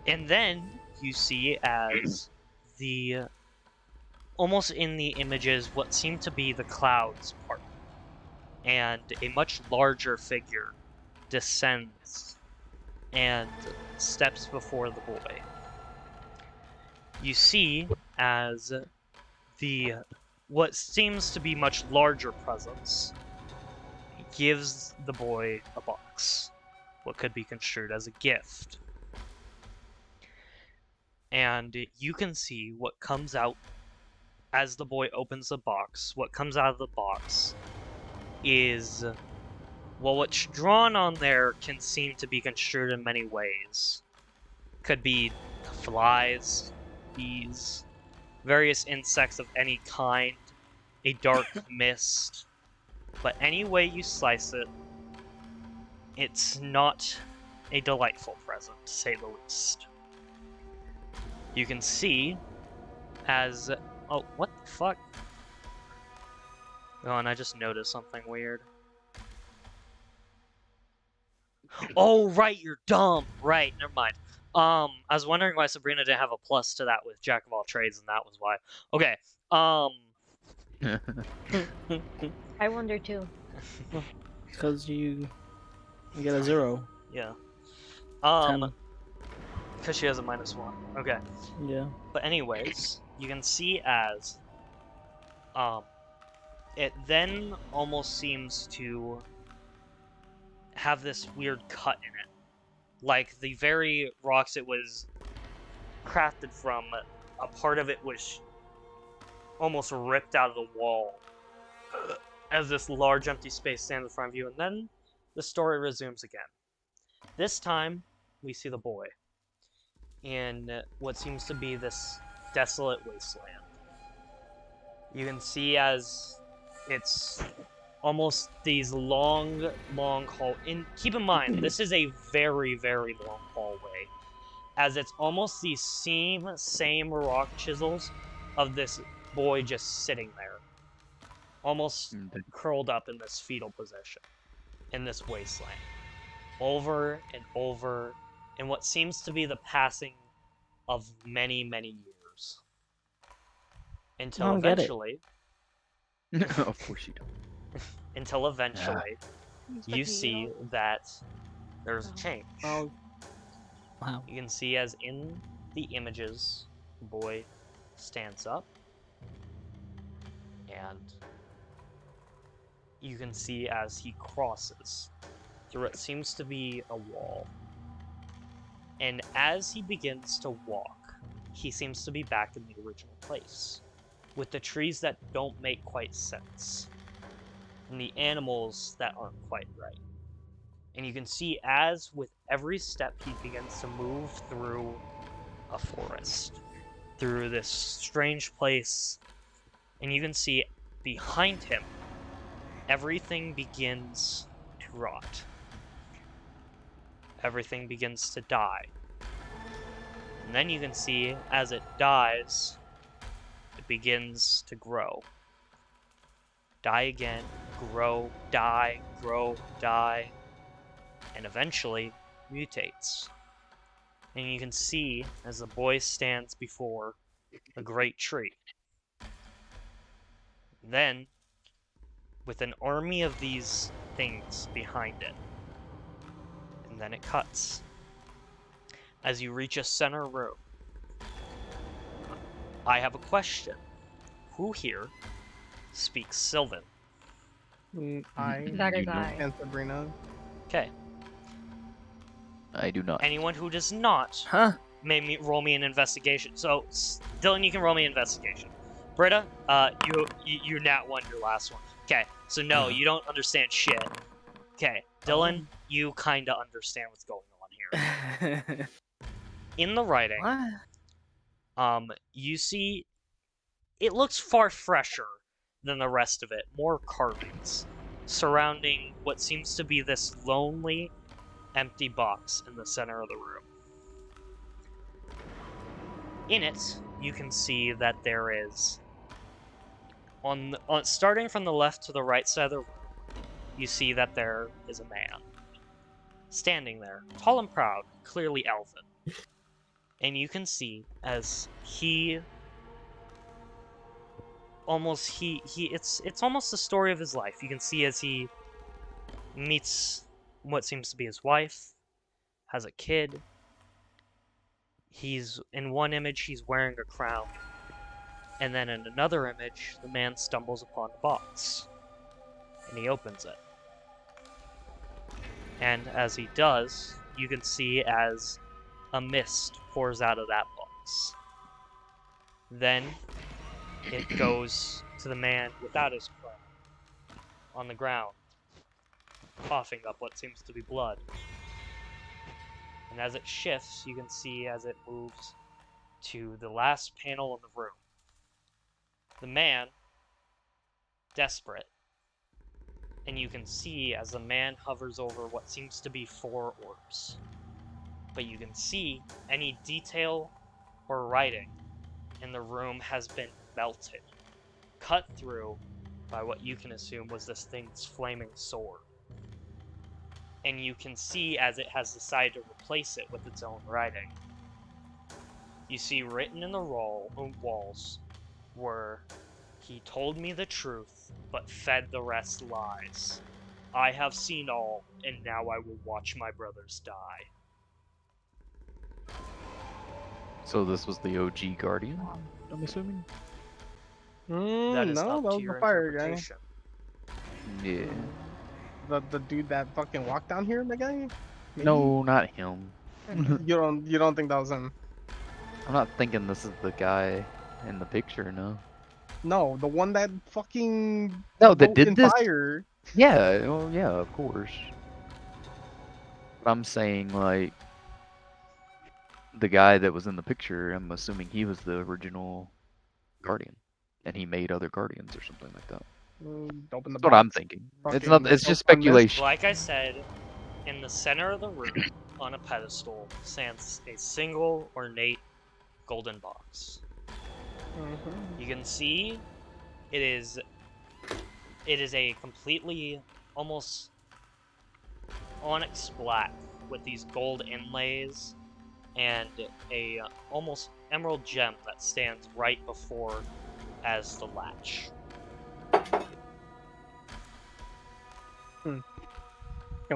And then you see as the almost in the images what seem to be the clouds part, and a much larger figure descends and steps before the boy. You see as the what seems to be much larger presence gives the boy a box, what could be construed as a gift. And you can see what comes out as the boy opens the box. What comes out of the box is, well, what's drawn on there can seem to be construed in many ways. Could be flies, bees, various insects of any kind, a dark mist. But any way you slice it, it's not a delightful present, to say the least. You can see as... Oh, what the fuck? Oh, and I just noticed something weird. Oh, right, you're dumb. Right, never mind. I was wondering why Sabrina didn't have a plus to that with Jack of all trades, and that was why. Okay. I wonder too. Because you get a 0. Yeah. 10. Because she has a -1. Okay. Yeah. But anyways, you can see as it then almost seems to have this weird cut in it. Like the very rocks it was crafted from, a part of it was almost ripped out of the wall as this large empty space stands in front of you, and then the story resumes again. This time, we see the boy in what seems to be this desolate wasteland. You can see as it's almost these long hall. Keep in mind, this is a very, very long hallway, as it's almost these same rock chisels of this boy just sitting there, almost curled up in this fetal position, in this wasteland, over and over, in what seems to be the passing of many, many years. Until don't get it. eventually, Of course you don't. until eventually, you see that there's a change. Oh. Wow. You can see as in the images, the boy stands up, and you can see as he crosses through what seems to be a wall. And as he begins to walk, he seems to be back in the original place, with the trees that don't make quite sense, and the animals that aren't quite right. And you can see as with every step he begins to move through a forest, through this strange place, and you can see behind him, everything begins to rot. Everything begins to die. And then you can see as it dies, it begins to grow. Die again, grow, die, and eventually mutates. And you can see as the boy stands before a great tree. Then, with an army of these things behind it, and then it cuts. As you reach a center room, I have a question. Who here speaks Sylvan? I That is You I. and Sabrina. Okay. I do not. Anyone who does not, Huh? roll me an investigation. So, Dylan, you can roll me an investigation. Britta, you nat 1 your last one. Okay, so no, you don't understand shit. Okay, Dylan, you kinda understand what's going on here. In the writing, What? you see, it looks far fresher than the rest of it. More carvings surrounding what seems to be this lonely, empty box in the center of the room. In it, you can see that there is, starting from the left to the right side of the room, you see that there is a man standing there, tall and proud, clearly elven. And you can see as he almost it's almost the story of his life. You can see as he meets what seems to be his wife, has a kid. He's in one image he's wearing a crown. And then in another image, the man stumbles upon a box. And he opens it. And as he does, you can see as a mist pours out of that box. Then it goes to the man without his crown, on the ground, coughing up what seems to be blood. And as it shifts, you can see as it moves to the last panel in the room. The man, desperate, and you can see as the man hovers over what seems to be 4 orbs. But you can see any detail or writing in the room has been melted, cut through, by what you can assume was this thing's flaming sword. And you can see as it has decided to replace it with its own writing. You see written in the walls were, "He told me the truth, but fed the rest lies. I have seen all, and now I will watch my brothers die." So this was the OG Guardian, I'm assuming? That is no, up that to was your the fire guy. interpretation. Yeah. The dude that fucking walked down here, the guy? Maybe? No, not him. You don't think that was him? I'm not thinking this is the guy in the picture, no. No, the one that fucking No, that wrote did in this? fire. Yeah, well, yeah, of course. But I'm saying, like, the guy that was in the picture, I'm assuming he was the original Guardian. And he made other Guardians or something like that. Open the That's what I'm box. thinking. It's Fucking not. It's just open this. speculation. Like I said, in the center of the room, on a pedestal, stands a single ornate golden box. Mhm. You can see it is a completely almost onyx black with these gold inlays and a almost emerald gem that stands right before as the latch. Can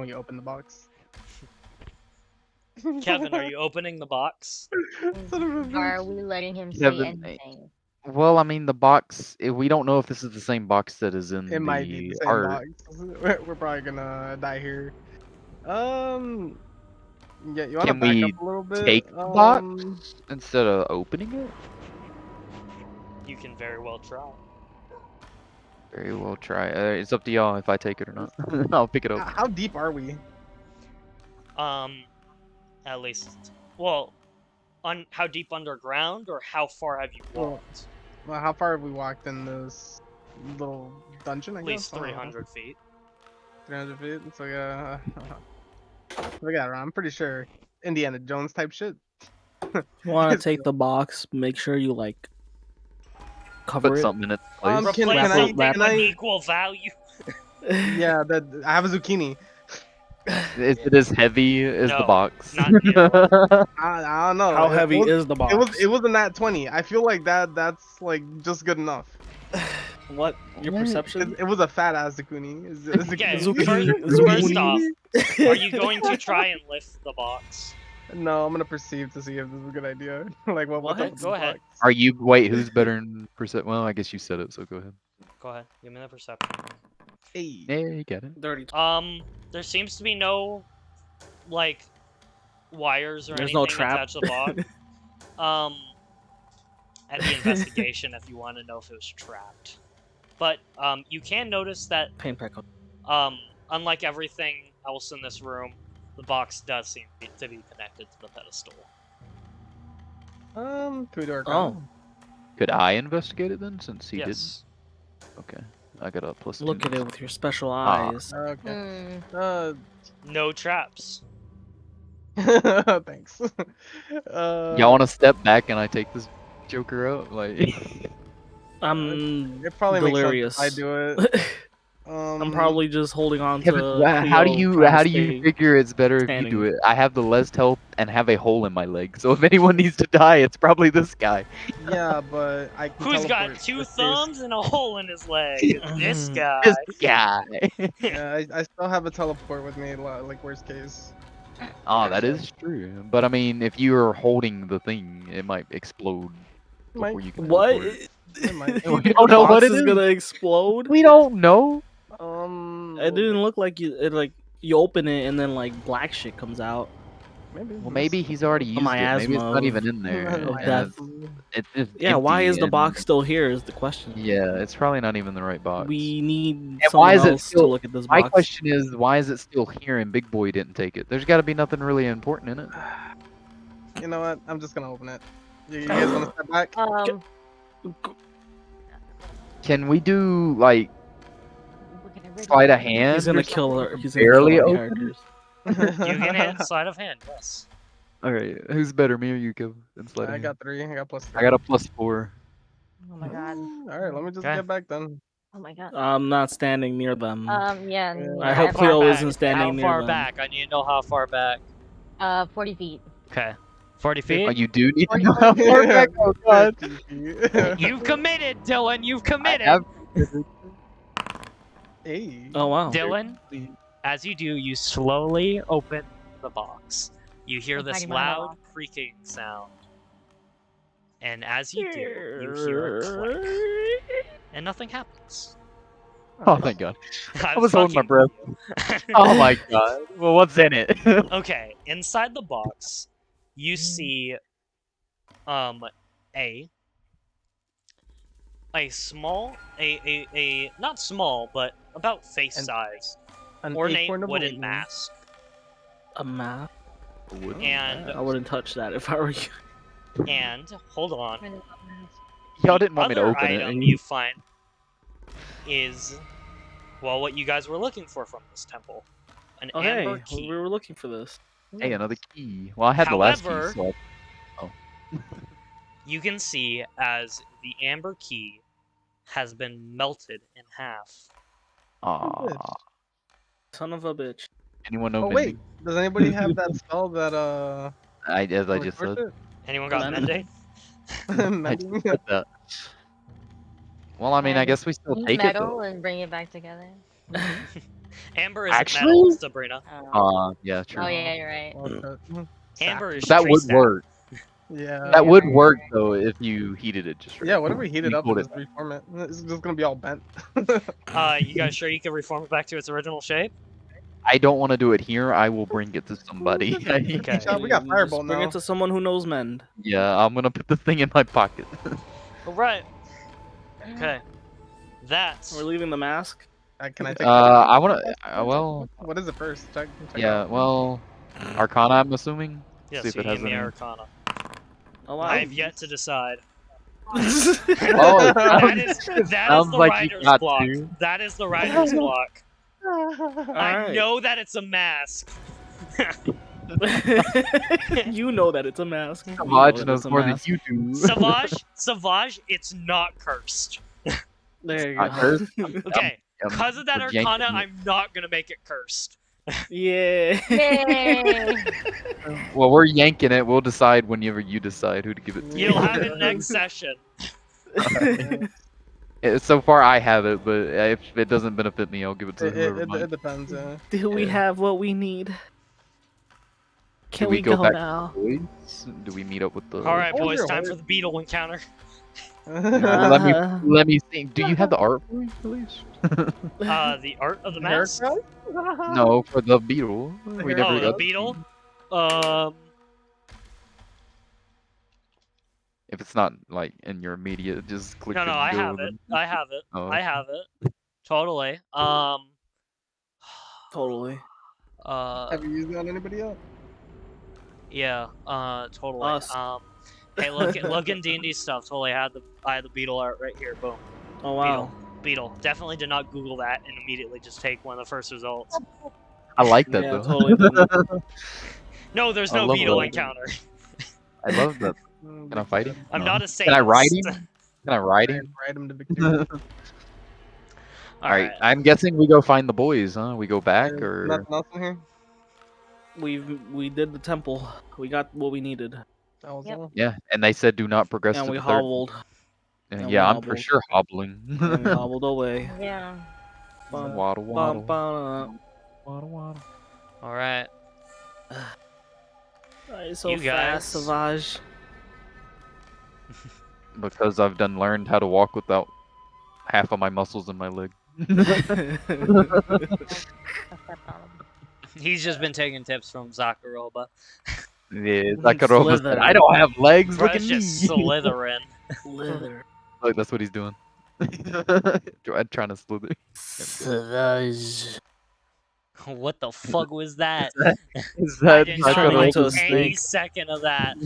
we open the box? Kevin, are you opening the box? Son of a bitch. Are we letting him say Kevin, anything? Well, I mean, the box. We don't know if this is the same box that is in It might be the same art. box. We're probably gonna die here. Yeah, you wanna Can back we up a little bit? take the box instead of opening it? You can very well try. Very well, try. It's up to y'all if I take it or not. I'll pick it up. How deep are we? At least, well, on how deep underground or how far have you Well, walked? Well, how far have we walked in this little dungeon? I At least guess? I don't know. 300 feet. 300 feet. It's like look at it. I'm pretty sure Indiana Jones type shit. You want It's to take the box, make sure you like cover Put it. something in its place. Can- Replace can I- something wrap with I- equal value. Yeah, I have a zucchini. Is it as heavy as the No, box? not nearly. I don't know. How heavy was, is the box? It was a nat 20. I feel like that's like just good enough. What? Your What? perception? It was a fat ass zucchini. Okay, Zucchini. first Zucchini. off, are you going to try and lift the box? No, I'm gonna perceive to see if this is a good idea. Like what's What? up with Go this ahead. box? Are you? Wait, who's better in percent? Well, I guess you said it, so go ahead. Go ahead, give me the perception. Hey. Yeah, you get it. Dirty. There seems to be no, like, wires or There's anything no trap. attached to the box. At the investigation, if you want to know if it was trapped. But, you can notice that, Pain pack. unlike everything else in this room, the box does seem to be connected to the pedestal. Can we do our Oh. crown? Could I investigate it then, since he Yes. didn't? Okay, I got a +2. Look at it with your special Ah. eyes. Okay. No traps. Thanks. Y'all want to step back and I take this Joker out? Like, I'm It probably delirious. makes sense if I do it. I'm probably just holding on Kevin, to. how do Cleo you trying to figure stay- it's better if you do standing. it? I have the less health and have a hole in my leg, so if anyone needs to die, it's probably this guy. Yeah, but I can Who's got teleport two this case. thumbs and a hole in his leg? This guy. This guy. Yeah, I still have a teleport with me, like worst case. Oh, that is true. But I mean, if you are holding the thing, it might explode Might. before you can. What? teleport. It might. We don't know what Box it is. gonna explode. We don't know. It didn't look like you. It like you open it and then like black shit comes out. Maybe. Well, maybe he's already used it. Maybe it's miasma not even in there. of and death. It's just Yeah, why empty is the and- box still here? Is the question. Yeah, it's probably not even the right box. We need And someone why is it else still- to look at this My box. question is, why is it still here and Big Boy didn't take it? There's got to be nothing really important in it. You know what? I'm just gonna open it. You guys want to step back? Can we do like sleight of hand? He's gonna or kill something? her. He's gonna Barely kill our open? characters. You can hit sleight of hand, yes. Okay, who's better, me or you, Kev? In sleight of I hand? got 3. I got +3. I got a +4. Oh my god. All right, let me just Okay. get back then. Oh my god. I'm not standing near them. Yeah. Yeah. I yeah, hope How Cleo far isn't back? standing How near far them. back? I need to know how far back. 40 feet. Okay. 40 Oh, feet? you do need to Forty know how feet. far back. Oh god. 50 feet. You've committed, Dylan. You've I committed. have. Hey. Oh wow. Dylan, as you do, you slowly open the box. You hear I'm this hiding behind a loud rock. creaking sound. And as you do, you hear a click. And nothing happens. Oh thank god. I I was holding my fucking- breath. Oh my god. Well, what's in it? Okay, inside the box, you see a small a not small, but about face An size An ornate acorn of wooden awakening. mask. A map. And I wouldn't touch that if I were you. and hold on. Y'all The didn't want me to other open item it. you find is, well, what you guys were looking for from this temple. An Oh hey, amber key. we were looking for this. Hey, another key. Well, I had the last key. However- So You can see as the amber key has been melted in half. Aw. Son of a bitch. Anyone know Oh wait, mending? does anybody have that spell that As I just said. Anyone got Mending? mending? I Mending? just said that. Well, I mean, I And guess we still Use take it metal though. and bring it back together. Amber is Actually? metal, Sabrina. Yeah, true. Oh yeah, you're right. Okay. Amber is That tree would sap. work. Yeah. That would right, work right. though if you heated it just right. Yeah, what if we heat it You up cooled and it just reform it? It's just gonna be all bent. You guys sure you can reform it back to its original shape? I don't want to do it here. I will bring it to somebody. Okay. We got Just Firebolt bring now. it to someone who knows mend. Yeah, I'm gonna put the thing in my pocket. Alright. Okay. That's We're leaving the mask. Can I take I wanna. Well, What is it first? Check yeah. out. Well, Arcana. I'm assuming. yes, See if you it has gave me any. Arcana. Oh wow. I have yet to decide. Oh, it That is that is sounds the like you writer's got block. to. That is the writer's block. I Alright. know that it's a mask. You know that it's a mask. You know Savage that knows it's a more than mask. you do. Savage, it's not cursed. There you Not go. cursed. Okay, because of that we're yanking Arcana, it. I'm not gonna make it cursed. Yeah. Yay! Well, we're yanking it. We'll decide whenever you decide who to give it to. You'll have it next session. So far, I have it, but if it doesn't benefit me, I'll give it to whoever. It depends. Yeah. Do we Yeah. have what we need? Can we we go go, back- now? Boys, do we meet up with the? All right, Oh, boys, you're time right. for the beetle encounter. Let me think. Do you have the art for it, please? The art of the mask. Haircut? No, for the beetle. We never Oh, the got- beetle. If it's not like in your immediate, just click. No, and I go have and it. then- I have it. Oh, I have it. Totally. Totally. Have you used it on anybody yet? Yeah. Totally. Us. Hey, look in D&D stuff. Totally had the beetle art right here. Boom. Oh wow. Beetle. Definitely did not Google that and immediately just take one of the first results. I like that Yeah, though. totally didn't. No, there's I no love beetle that. encounter. I love that. Can I fight him? I'm No. not a Can I ride sadist. him? Can I ride him? Ride him to victory. All right. I'm guessing we go find the boys, huh? We go back or Nothing else in here? We did the temple. We got what we needed, That was Yep. all. yeah. And they said do not progress and to we the third. hobbled. and we Yeah, I'm for hobbled. sure hobbling. And we hobbled away. Yeah. Bum, Waddle, waddle, bum, bum. waddle, waddle. All right. So You fast, guys- Savage. Because I've done learned how to walk without half of my muscles in my leg. He's just been taking tips from Zakaroba. Yeah, Zakaroba said, Slither. I don't have legs. Look at Bruh's me. just slithering. Slither. Look, that's what he's doing. Trying to slither. Savage. What the fuck was that? Is I that did He's not turning like into a any snake. second of that.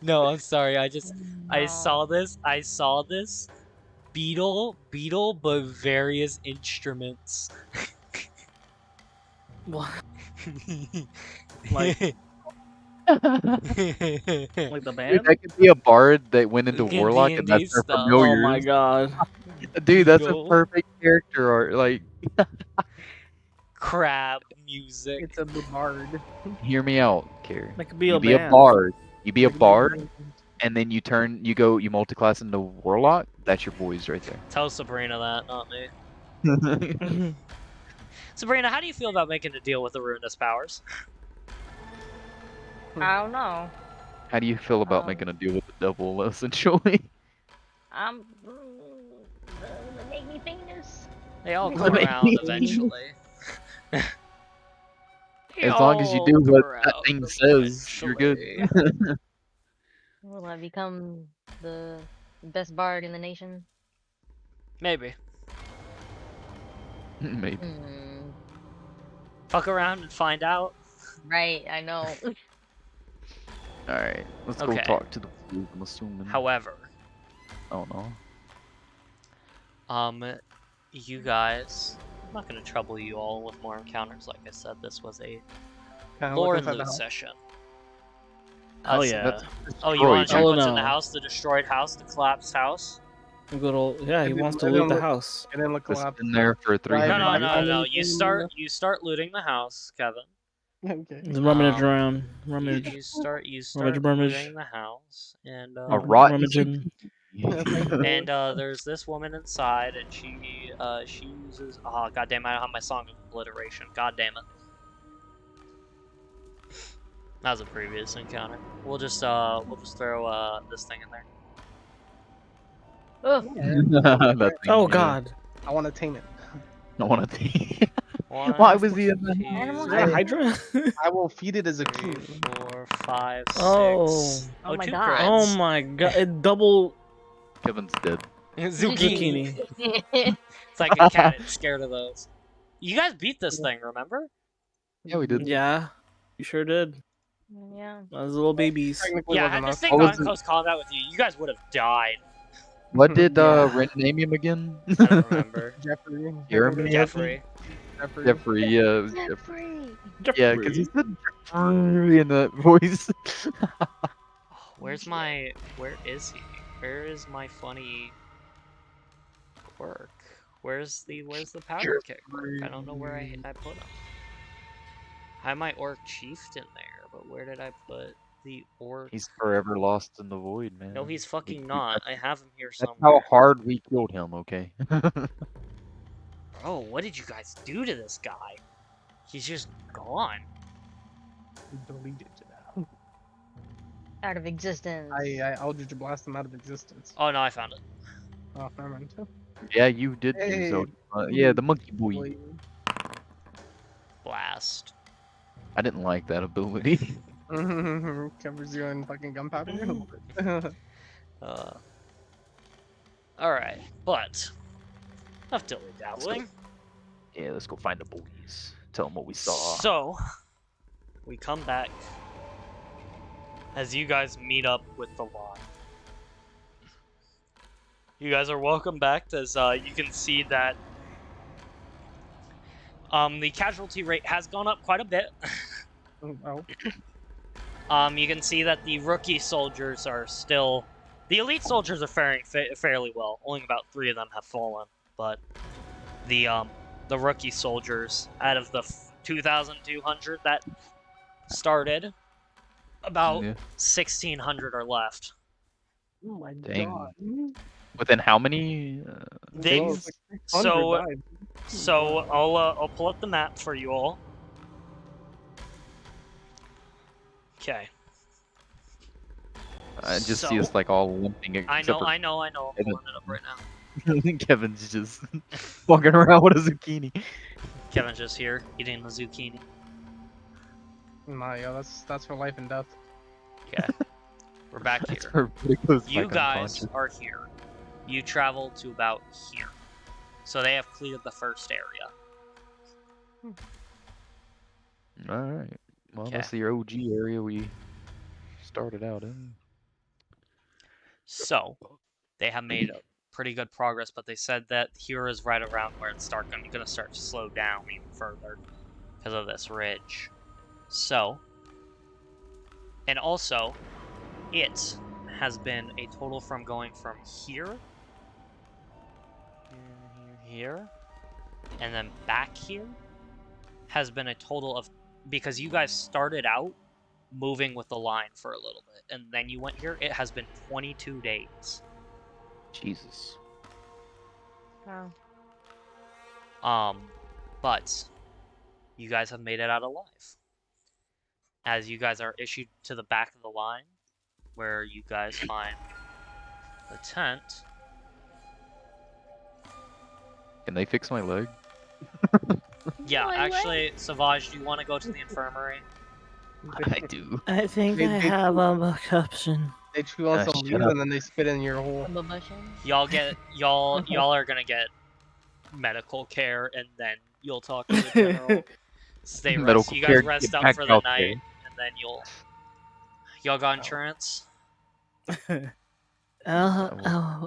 No, I'm sorry. I saw this beetle, but various instruments. What? Like- Like the Dude, band? that could be a bard that went into Good Warlock, and that's D&D their stuff. Oh my familiars. god. Dude, that's a Beagle. perfect character art. Like, Crab music. It's a bard. hear me out, Carrie. That could be You a be a band. bard. You be a Like, bard, and then you multiclass into Warlock. That's your boys right Tell Sabrina that, not me. there. Sabrina, how do you feel about making a deal with the Ruinous Powers? I don't know. How do you feel about making a deal with the devil, essentially? I'm. They make me famous. They all Make come me around famous. eventually. They As long as you all do come what that around thing says, you're good. eventually. Will I become the best bard in the nation? Maybe. Maybe. Hmm. Fuck around and find out. Right, I know. Alright, let's go Okay. talk to the food, I'm assuming. However, I don't know. you guys, I'm not gonna trouble you all with more encounters. Like I said, this was a Kinda lore look and inside the loot house. session. Oh so yeah. That's Oh, you want to check Oh, what's in the no. house? The destroyed house, the collapsed house? Good old yeah, he It wants to didn't loot the look- house. It didn't look It's collapsed. been there for 300 No, no, Right, no, right. no. Right. You start looting the house, Kevin. Okay. He's rummaging Um, around. You, Rummage. you start rummage. looting the house, and A rotten Rummaging. and there's this woman inside, and she uses god damn it, I don't have my song of obliteration. God damn it. That was a previous encounter. We'll just throw this thing in there. Oh, That thing, Oh yeah. god. I want to tame it. I want to think. One, Why was he in the two, Animal Is that a Hydra? I will feed it as a three, king. 4, 5, 6. Oh. Oh my two God. Oh creds. my god. It double Kevin's dead. Zucchini. zucchini. It's like a cat. It's scared of those. You guys beat this thing, remember? Yeah, we did. Yeah. You sure did. yeah. Those little babies. Technically Yeah, wasn't had this enough. thing What gone was in close combat with you, you guys would have died. What did Yeah. Ren name him again? I don't remember. Jeffrey. Jeremy? Jeffrey. Jeffrey. Jeffrey, yeah. Jeffrey. Yeah, because he said Jeffrey in that voice. Where is he? Where is my funny quirk? Where's the powder kick quirk? I don't know where I put him. I have my orc chieftain there, but where did I put the orc? He's forever lost in the void, man. No, he's fucking We- not. I have him here That's somewhere. how hard we killed him, okay? Bro, what did you guys do to this guy? He's just gone. Deleted. Out of existence. I Eldritch blast him out of existence. Oh no, I found it. Oh, never mind. Yeah, you did do Hey, so. Yeah, the monkey boy. Boy. Blast. I didn't like that ability. Covers you in fucking gunpowder. Alright, but enough dilly dabbling. Yeah, let's go find the boys. Tell them what we saw. So we come back as you guys meet up with the line. You guys are welcome back, as you can see that the casualty rate has gone up quite a bit. Oh. You can see that the rookie soldiers are still... The elite soldiers are faring fairly well. Only about 3 of them have fallen, but the rookie soldiers, out of the 2,200 that started, about Yeah. 1,600 are left. Oh my Dang. god. Within how many? They, Oh, it's like 600 so died. so I'll pull up the map for you all. Okay. I just see So- us like all limping. I except know. for I'm pulling it up right now. Kevin's just walking around with a zucchini. Kevin's just here eating the zucchini. Nah, yo, that's for life and death. Okay. We're back That's here. for pretty close You back guys unconscious. are here. You travel to about here. So they have cleared the first area. All right. Well, Okay. that's the OG area we started out in. So they have made pretty good progress, but they said that here is right around where it's going to start to slow down even further because of this ridge. So And also, it has been a total from going from here, here, and then back here, has been a total of, because you guys started out moving with the line for a little bit, and then you went here, it has been 22 days. Jesus. Oh. But you guys have made it out alive. As you guys are issued to the back of the line, where you guys find the tent. Can they fix my leg? Yeah, Wait, what? actually, Savage, do you want to go to the infirmary? I do. I think They- I they- have a option. They chew on some shut leaves up. and then they spit in your hole. Y'all get y'all are gonna get medical care, and then you'll talk to the general. Stay rest. Medical You guys care, rest get up back for the out night, there. and then y'all got insurance.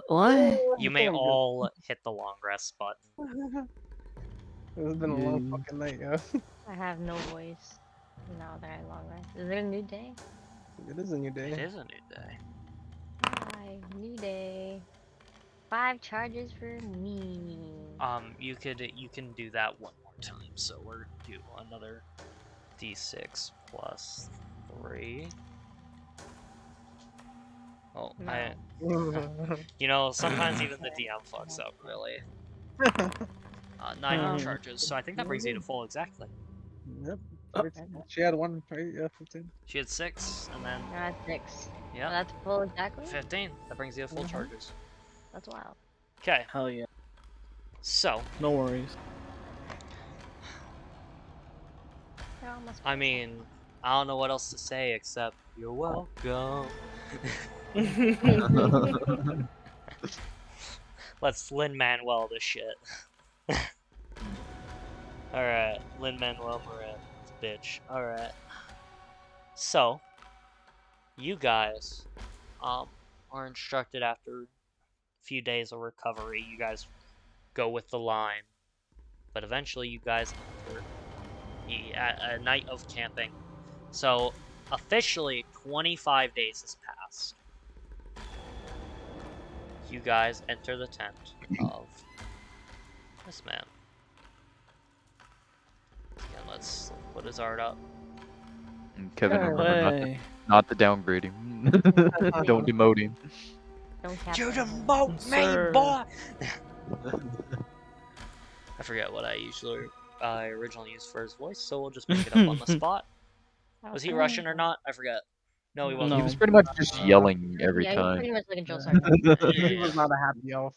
What? You may all hit the long rest button. It's been a long Yeah. fucking night, yo. I have no voice. No, there ain't long rest. Is there a new day? It is a new It day. is a new day. Hi, new day. 5 charges for me. You can do that one more time. So we're do another d6 plus 3. Oh, No. you know, sometimes even the DM fucks up, really. 9 more Um, charges, so I think that brings you to full exactly. Yep. Oh. She had one, right? Yeah, 15. She had 6, and then, No, that's 6. yeah, That's full exactly? 15. That brings you to full Mhm. charges. That's wild. Okay, Hell yeah. so, No worries. They're almost I mean, I don't know what else to say except, you're welcome. Let's Lin-Manuel this shit. Alright, Lin-Manuel Miranda, bitch. Alright. So, you guys are instructed after a few days of recovery. You guys go with the line. But eventually you guys enter a night of camping. So, officially, 25 days has passed. You guys enter the tent of this man. Again, let's put his art up. And Kevin, Yeah, remember not to downgrade him. Don't demote him. Don't cap You them. demote me, Sir. boy! I forget what I originally used for his voice, so we'll just make it up on the spot. Was he Russian or not? I forget. No, he wasn't. He No. was pretty much just yelling every Yeah, he's time. pretty much like a Joe Sargent. He Yeah. was not a happy elf.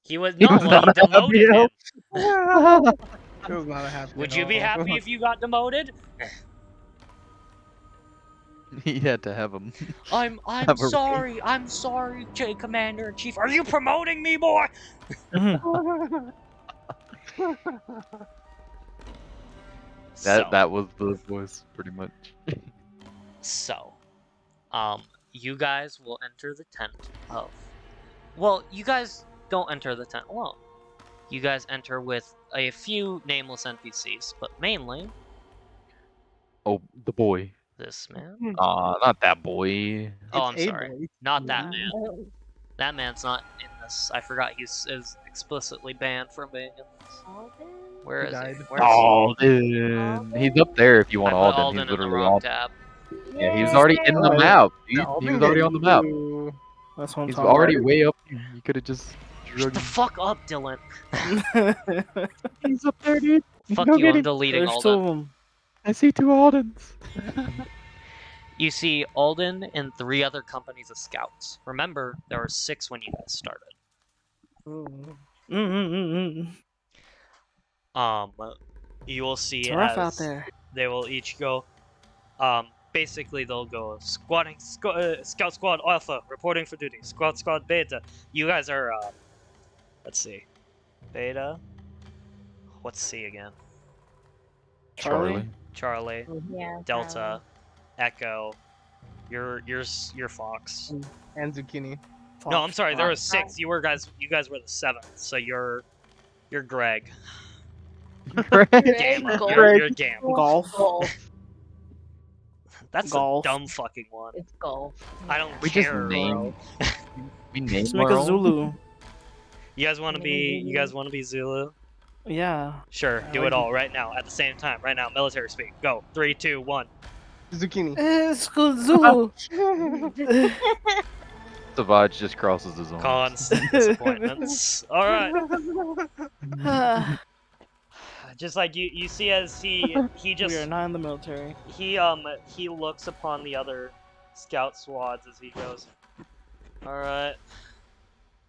He was He no, was well, not he a happy demoted him. elf. He was not a happy Would you be elf. happy if you got demoted? He had to have him. I'm Have a- sorry, Commander in Chief. Are you promoting me, boy? That was the voice, pretty much. So, you guys will enter the tent of. Well, you guys don't enter the tent alone. You guys enter with a few nameless NPCs, but mainly Oh, the boy. this man. Not that boy. Oh, I'm It's a sorry, boy. not that man. That man's not in this. I forgot he's is explicitly banned from being in this. Alden? Where He is he? died. Where is he? Alden. He's up there if you I want put Alden. Alden He's in the literally wrong on. tab. Yeah, he's Yay. already in the map. Dude. Yeah, He Alden was already get on the map. you- That's what I'm He's talking already way up here. You could have just Shut drugged the him. fuck up, Dylan. about. He's up there, dude. Fuck Go you, get I'm him. deleting There's two Alden. of them. I see 2 Aldens. You see Alden and 3 other companies of scouts. Remember, there were 6 when you guys started. Mm. You will see It's rough out as there. they will each go. Basically they'll go squad squad alpha reporting for duty. Squad beta. You guys are let's see, beta. What's C again? Charlie? Charlie, Yeah. Delta, Echo. You're Fox. And zucchini. No, I'm sorry. There Fuck. was 6. You guys were the 7th. So you're Greg. Greg Gamma. Gold. You're Gamma. Golf. Golf. That's Golf. a dumb fucking one. It's golf. I don't We just care, named. bro. We named Let's make our a own? Zulu. You guys want to be? You guys want to be Zulu? Yeah. Sure, Yeah, do we it can- all right now at the same time. Right now, military speak. Go. 3, 2, 1. Zucchini. It's good Zulu. Savage just crosses his arms. Constant disappointments. All right. Just like you see as he we just are not in the military. he looks upon the other scout squads as he goes. All right.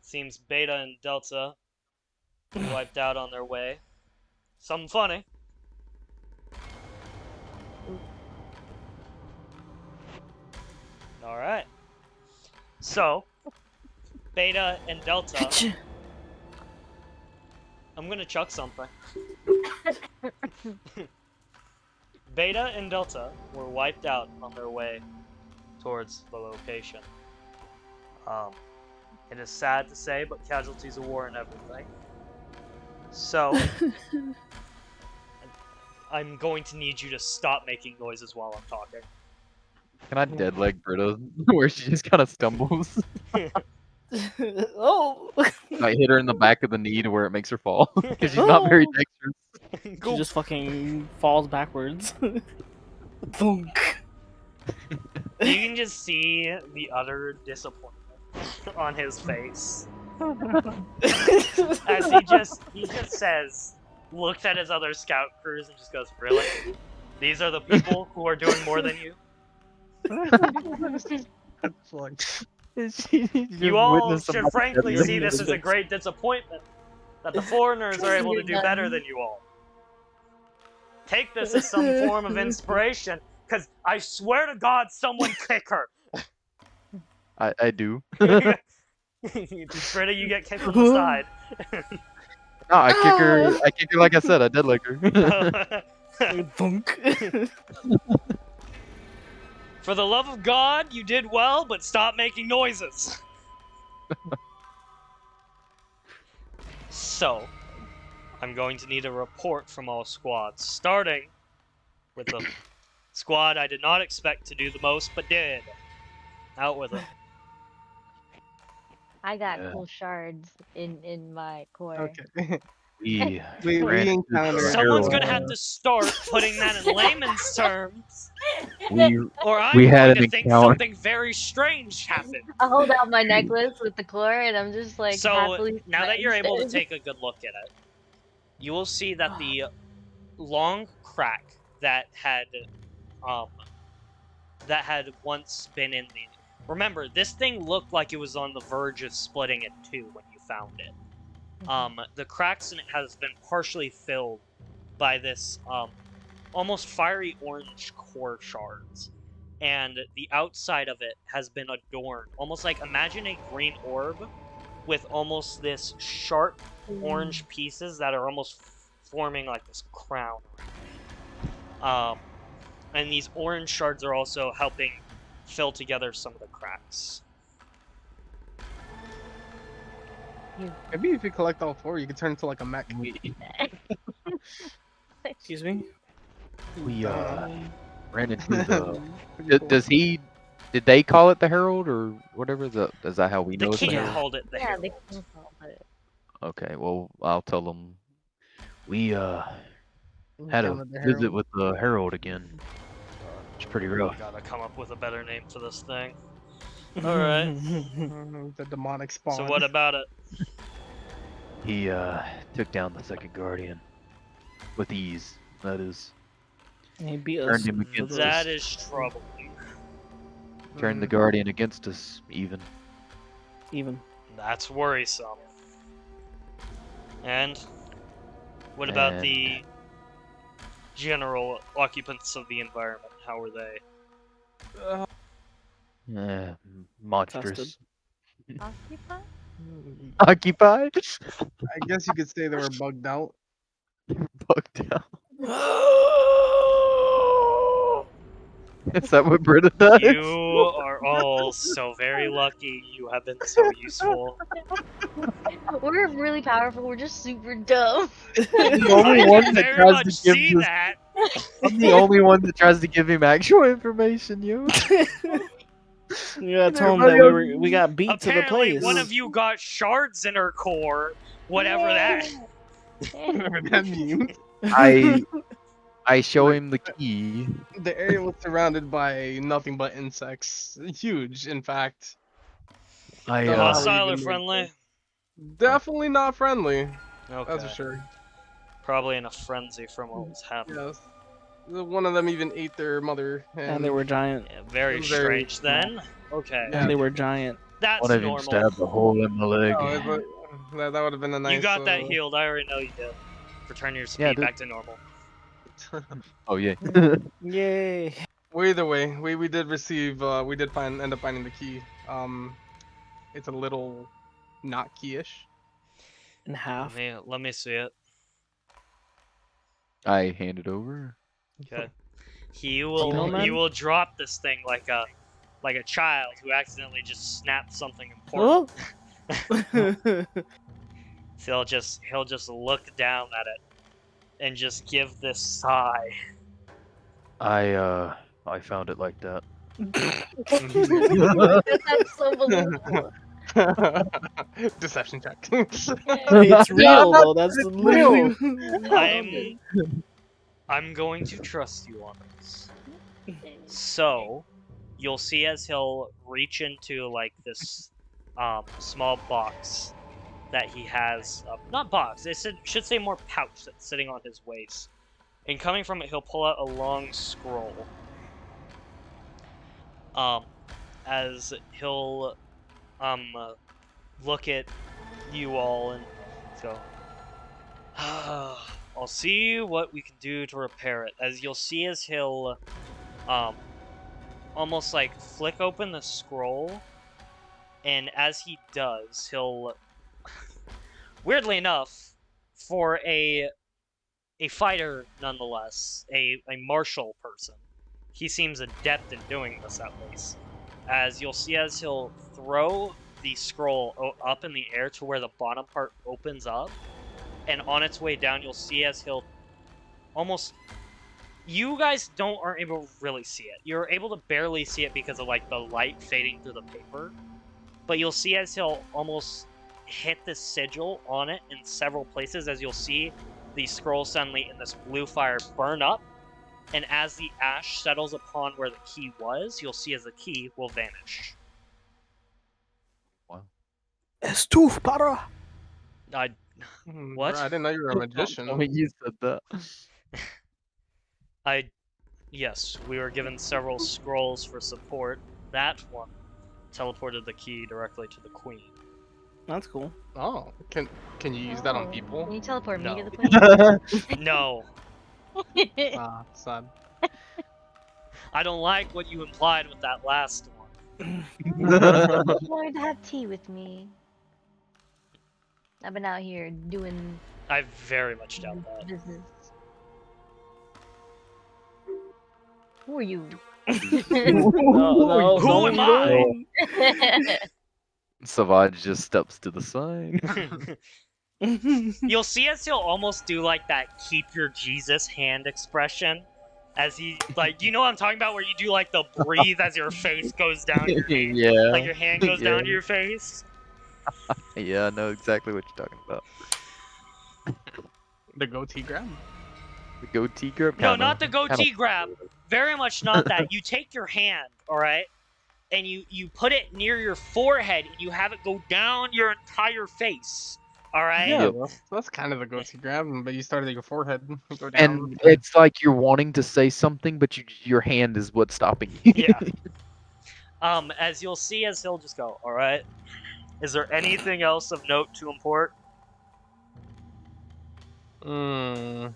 Seems Beta and Delta wiped out on their way. Something funny. All right. So, Beta and Delta. I'm gonna chuck something. Beta and Delta were wiped out on their way towards the location. It is sad to say, but casualties of war and everything. So, I'm going to need you to stop making noises while I'm talking. Can I dead leg Britta where she just kind of stumbles? Oh. I hit her in the back of the knee to where it makes her fall because she's not very Oh. dexterous. She just fucking falls backwards. Thunk. You can just see the utter disappointment on his face as he just says, looks at his other scout crews and just goes, "Really? These are the people who are doing more than you? That's like, You all should frankly see this as a great disappointment that the foreigners are able to do better than you all. Take this as some form of inspiration, because I swear to God, someone kick her." I do. Britta, you get kicked on the side. No, I kick her. I kick her like I said. I dead leg her. Thunk. For the love of God, you did well, but stop making noises. So, I'm going to need a report from all squads, starting with the squad I did not expect to do the most, but did. Out with it. I got Yeah. cool shards in my core. okay. we We ran into the encountered- Someone's herald. gonna have to start putting that in layman's terms, We or I'm We had going an to think encounter. something very strange happened. I hold out my necklace with the core, and I'm just like So, happily. now that you're able to smiling. take a good look at it, you will see that the long crack that had once been in the... Remember, this thing looked like it was on the verge of splitting in two when you found it. The cracks in it has been partially filled by this almost fiery orange core shards, and the outside of it has been adorned, almost like, imagine a green orb with almost this sharp orange pieces that are almost forming like this crown. And these orange shards are also helping fill together some of the cracks. Maybe if you collect all four, you could turn into like a mech. Excuse me. we ran into Pretty the. cool. Does he? Did they call it the Herald or whatever? Is that how we The know it's the king Herald? called it the Yeah, Herald. they can call it. Okay, well I'll tell them. We We had a encountered the visit Herald. with the Herald again. It's pretty rough. Gotta come up with a better name for this thing. Alright. The demonic spawn. So what about it? He took down the second Guardian with ease. That is, He beat us. Turned him against That is troubling. turned the Guardian against us even. Even. That's worrisome. And what about And- the general occupants of the environment? How were they? Monstrous. Occupy? Occupied? I guess you could say they were bugged out. Bugged out. Is that what Britta does? You are all so very lucky. You have been so useful. We're really powerful. We're just super dumb. The only I one can that very tries much to give see this- that. I'm the only one that tries to give him actual information, yo. You gotta tell him Everybody that we got beat to the Apparently, place. one of you got shards in her core. Whatever that. Whatever that means. I show him the key. The area was surrounded by nothing but insects. Huge, in fact. I Don't know how we Hostile or even made it. friendly? Definitely not friendly. That's Okay. for sure. Probably in a frenzy from what was happening. Yes. One of them even ate their mother. And they were giant. Yeah, very Very strange then. Okay. Yeah. And they were giant. That's one of him normal. stabbed a hole in my leg. Oh, that would have been a nice. You got that healed. I already know you did. Return your speed Yeah, I did. back to normal. Oh yeah. Yay. Well, either way, we did receive. We did end up finding the key. It's a little not keyish. In half. Let me see it. I hand it over. Okay. He know, will man? drop this thing like a child who accidentally just snapped something important. Oh. So he'll just look down at it and just give this sigh. I found it like that. That's so believable. Deception check. It's real though. That's literally. I'm going to trust you on this. So, you'll see as he'll reach into like this small box that he has, not box, it should say more pouch that's sitting on his waist. And coming from it, he'll pull out a long scroll. As he'll look at you all and go, I'll see what we can do to repair it. As you'll see as he'll almost like flick open the scroll, and as he does, he'll weirdly enough, for a fighter nonetheless, a martial person, he seems adept in doing this at least. As you'll see as he'll throw the scroll up in the air to where the bottom part opens up, and on its way down you'll see as he'll almost, you guys aren't able to really see it. You're able to barely see it because of like the light fading through the paper, but you'll see as he'll almost hit the sigil on it in several places, as you'll see the scroll suddenly in this blue fire burn up, and as the ash settles upon where the key was, you'll see as the key will vanish. Estuf para. What? Bro, I didn't know you were a magician. Oh, you said that. Yes, we were given several scrolls for support. That one teleported the key directly to the queen. That's cool. Oh, can you use that on Can people? you teleport me to No. the plane? No, Ah, sad. I don't like what you implied with that last one. I wanted to have tea with me. I've been out here doing I very much doubt that. business. Who are you? No, Who am I? Savage just steps to the side. You'll see as he'll almost do like that keep your Jesus hand expression. As he, like, you know what I'm talking about? Where you do like the breathe as your face goes down your hand. Yeah. Like your hand goes down to Yeah. your face. Yeah, I know exactly what you're talking about. The goatee grab. The goatee grab? No, Kinda- not the goatee kinda- grab. Very much not that. You take your hand, alright? And you put it near your forehead and you have it go down your entire face. Alright? Yeah, Yep. that's kind of the goatee grab, but you started at your forehead. Go down. And it's like you're wanting to say something, but your hand is what's stopping you. Yeah. As you'll see as he'll just go, alright? Is there anything else of note to import? I'm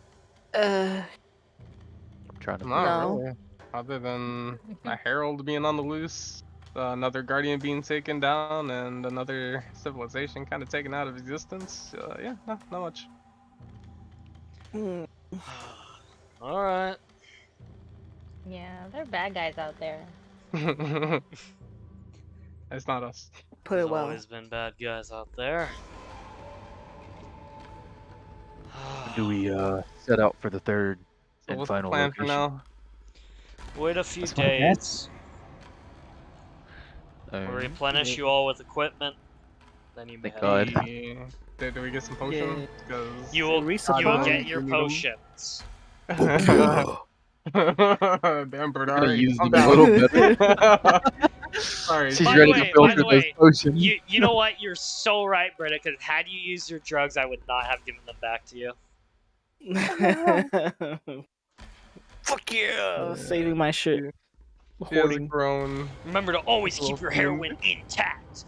trying to. Not No. really. Other than a herald being on the loose, another guardian being taken down, and another civilization kind of taken out of existence. Yeah, not much. Alright. Yeah, there are bad guys out there. It's not us. Put There's it well. always been bad guys out there. Do we set out for the third So And what's the final plan for location. now? Wait a few That's what I'm asking. days. Um, We'll replenish you all with equipment. Then you may Thank head God. Do we get some potions? 'Cause You will Resupply? get your we need 'em. potions. Damn, We're gonna Bernard. use calm them a down. little bit. Sorry. She's By the ready way- to filter by the those way, potions. You know what? You're so right, Britta, because had you used your drugs, I would not have given them back to you. Fuck yeah! Saving my shit. He has Hoarding. grown. Remember to always Little keep your fiend. heroin intact.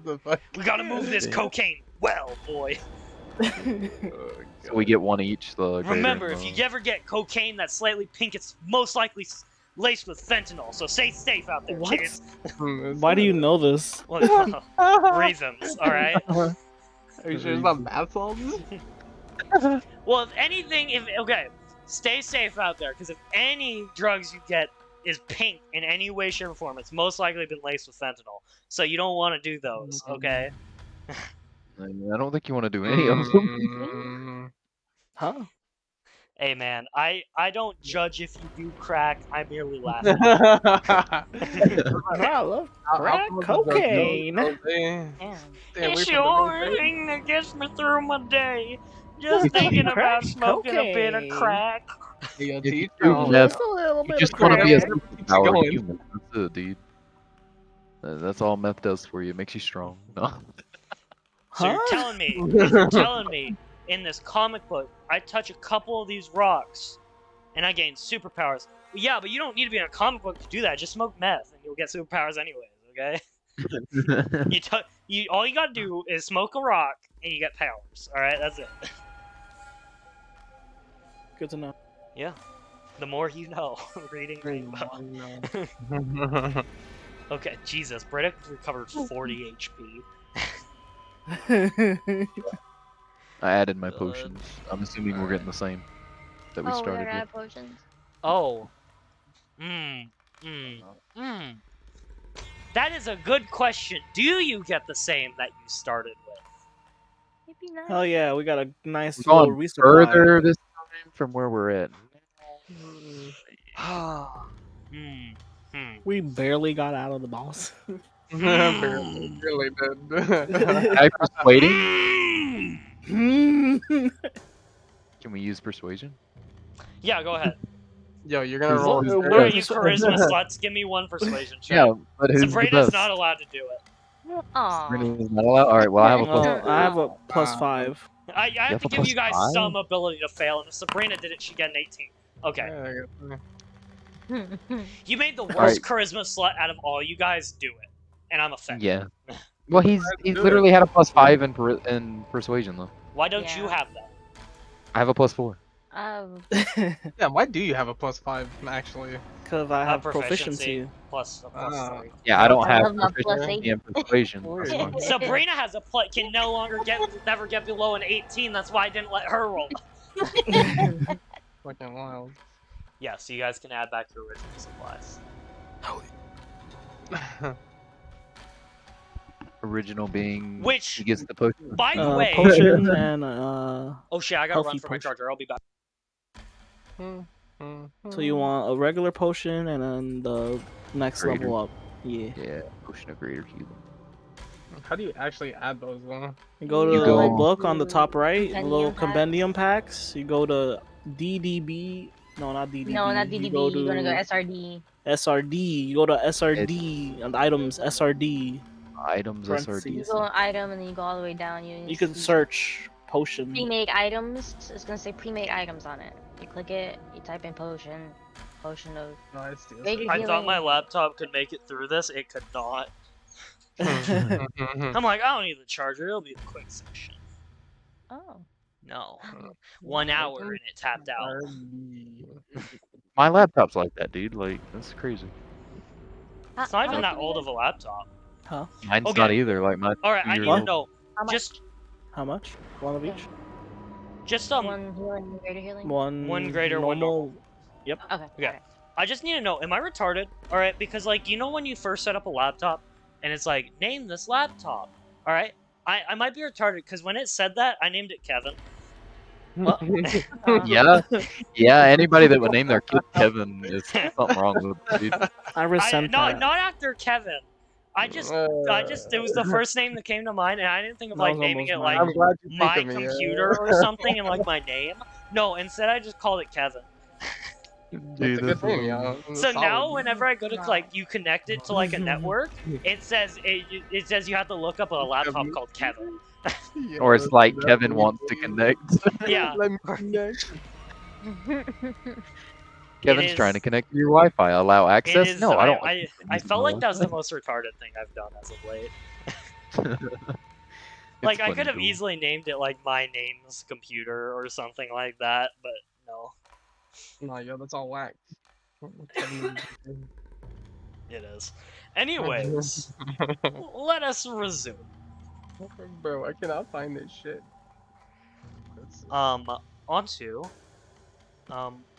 The fuck? We gotta move this Yeah. cocaine well, boy. Oh, So we get one each. The greater Remember, and if you the- ever get cocaine that's slightly pink, it's most likely laced with fentanyl, so stay safe out there, What? kids. Why do you know this? Well, reasons, alright? Are you sure it's not bath salts? Well, if anything, okay, stay safe out there, because if any drugs you get is pink in any way, shape, or form, it's most likely been laced with fentanyl. So you don't want to do those, okay? I don't think you want to do any of them. Mm. Huh? Hey man, I don't judge if you do crack, I merely laugh at I love crack cocaine. Damn. Stay away It's from the the only road, thing that gets me through my day. Just Crack thinking about smoking a bit of cocaine. crack. Hey, yo, If you teach do your own. meth, Just a little You bit just of want to be a crack. superpowered going. human. That's it, dude. That's all meth does for you. It makes you strong. No. So you're Huh? telling me in this comic book, I touch a couple of these rocks and I gain superpowers. Yeah, but you don't need to be in a comic book to do that. Just smoke meth and you'll get superpowers anyways, okay? All you gotta do is smoke a rock and you get powers. Alright, that's it. Good to know. Yeah. The more you know. Reading Rainbow. No. Okay, Jesus. Britta recovered 40 HP. I added my God. potions. I'm assuming we're getting the same that we Oh, we started gotta with. add potions. Oh. That is a good question. Do you get the same that you started with? It'd be nice. Hell yeah, we got a nice We're little going resupply. further this time from where we're at. We barely got out of the boss. Barely did. Can I persuading? Can we use persuasion? Yeah, go ahead. Yo, you're gonna Who's- roll. who's- his What Where are are you you- charisma sluts? Give me one persuasion check. Yeah, but who's the Sabrina's best? not allowed to do it. Aw. Sabrina's not allowed? Alright, well I have a plus. Well, I have a +5. I have have to a give you guys +5? some ability to fail, and if Sabrina did it, she'd get an 18. Okay. You made the worst Alright. charisma slut out of all you guys. Do it. And I'm offended. Yeah. Well, he's do it. literally had a +5 in persuasion though. Why don't you Yeah. have that? I have a +4. Yeah, why do you have a +5 actually? Because I have proficiency. proficiency. Plus a plus Ah. 3. Yeah, I don't I have love my proficiency in persuasion. That's Weird. fine. Sabrina has can no longer never get below an 18. That's why I didn't let her roll. Fucking wild. Yeah, so you guys can add back your original supplies. Original being Which- he gets the potion. By the way, Potion and oh shit, I gotta healthy run for my potion. charger. I'll be back. so you want a regular potion and then the next Greater. level up. Yeah. Yeah, potion of greater healing. How do you actually add those though? You go to You the go- little book on the top right, the Compendium little packs. compendium packs. You go to DDB. No, not DDB. No, not DDB. You go to You're gonna go SRD. SRD. You go to SRD and items SRD. Items Parentheses. You SRD. go on item and then you go all the way down. You can search potion. pre-made items. It's gonna say pre-made items on it. You click it. You type in potion. Potion of. Nice, dude. Greater I thought healing. my laptop could make it through this. It could not. Mhm. I'm like, I don't need the charger. It'll be a quick session. Oh. No. 1 hour and it tapped out. My laptop's like that, dude. Like that's crazy. It's not even How that much old is of a laptop. Mine's Okay. not either. Like my. Alright, I need to 2-year-old. know. How much? Just How much? One of each. just One healing, greater healing. One greater, one normal. Okay. Yeah. okay. I just need to know, am I retarded? Alright, because like you know when you first set up a laptop and it's like, name this laptop. Alright? I might be retarded because when it said that, I named it Kevin. What? Yeah, yeah. Anybody that would name their kid Kevin is something wrong with it, dude. I resent that. not after Kevin. I just it was the first name that came to mind, and I didn't think of That like was naming almost it mine. like I'm glad you think my of me. computer or something and like my name. No, instead I just called it Kevin. That's Dude, a good this name, is- yo. So That's now solid. whenever I go to like you connect it to like a network, it says you have to look up a laptop called Kevin. Yeah, Or it's that's like that Kevin way, wants to dude. connect. Yeah. Let me connect. Kevin's trying is- to connect to your Wi-Fi. Allow It access? is. No, I don't. I felt like that was the most retarded thing I've done as of late. Like I could have easily named it like my name's computer or something like that, but no, No, yo, that's all whack. it is. Anyways, let us resume. Bro, I cannot find this shit. That's- Onto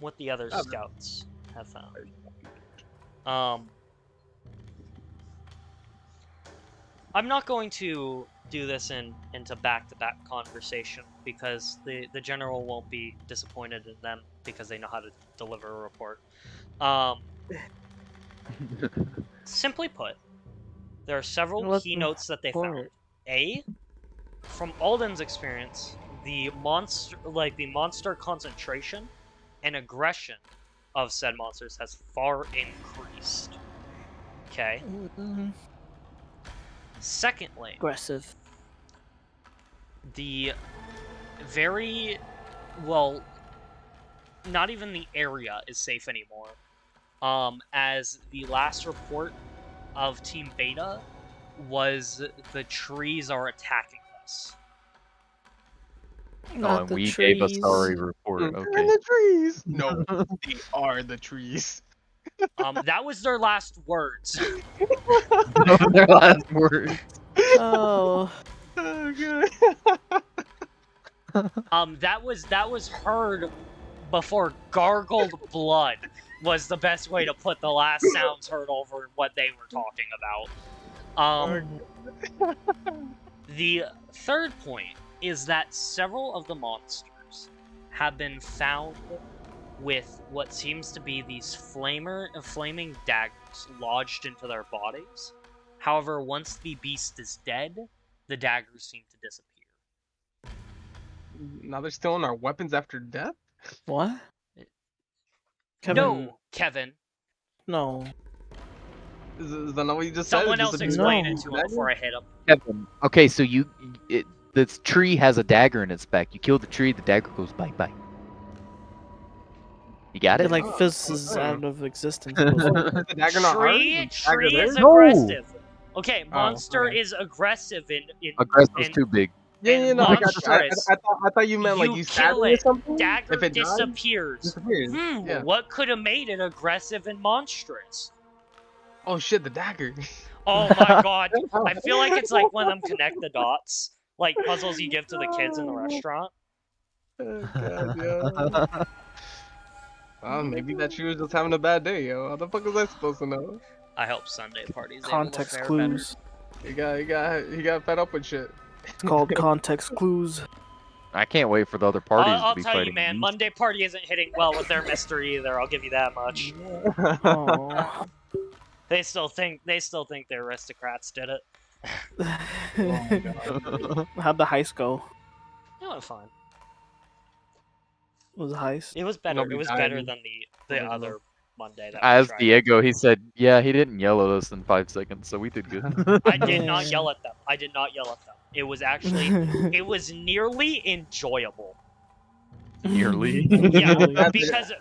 what the other Oh. scouts have found. I'm not going to do this into back-to-back conversation because the general won't be disappointed in them because they know how to deliver a report. Simply put, there are several Let them keynotes that they found. report. A, from Alden's experience, the monster concentration and aggression of said monsters has far increased. Okay. Mhm. Secondly, Aggressive. the very well, not even the area is safe anymore. As the last report of Team Beta was the trees are attacking us. Oh, Not and the we gave a trees. sorry report. They're in Okay. the trees. No, they are the trees. That was their last words. Their last words. Oh. Oh, God. That was heard before gargled blood was the best way to put the last sounds heard over what they were talking about. The third point is that several of the monsters have been found with what seems to be these flaming daggers lodged into their bodies. However, once the beast is dead, the daggers seem to disappear. Now they're still in our weapons after death? What? Kevin. No, Kevin. No. Is that not what you just Someone said? else Just explain No. it to him before I hit him. Kevin. Okay, so this tree has a dagger in its back. You kill the tree, the dagger goes bye bye. You got It it? like Oh, fizzes okay. out of existence. Is the dagger not ours? Tree Is the dagger is theirs? No. aggressive. Okay, monster okay. is aggressive in Aggressive's and too big. Yeah, and no, I got you. monstrous. I thought you meant like You you stabbed kill it or it. something? Dagger If it dies, disappears. disappears. Yeah. What could have made it aggressive and monstrous? Oh shit, the dagger. Oh my god. I feel like it's like one of them connect the dots. Like puzzles you give to the kids in the restaurant. Oh, God, yo. Maybe that she was just having a bad day, yo. How the fuck was I supposed to know? I hope Sunday parties Context able to fare clues. He got fed up with shit. It's called context clues. I can't wait for the other better. parties I'll to be tell fighting. you, man, these. Monday party isn't hitting well with their mystery either. I'll give you that much. Oh. They still think the aristocrats did it. How'd the heist go? It went fine. Was it heist? It was better. Nobody It was died. better than the Nobody other Monday that As we tried. Diego, he said, yeah, he didn't yell at us in 5 seconds, so we did good. I did not yell at them. I did not yell at them. It was actually it was nearly enjoyable. Nearly. Yeah,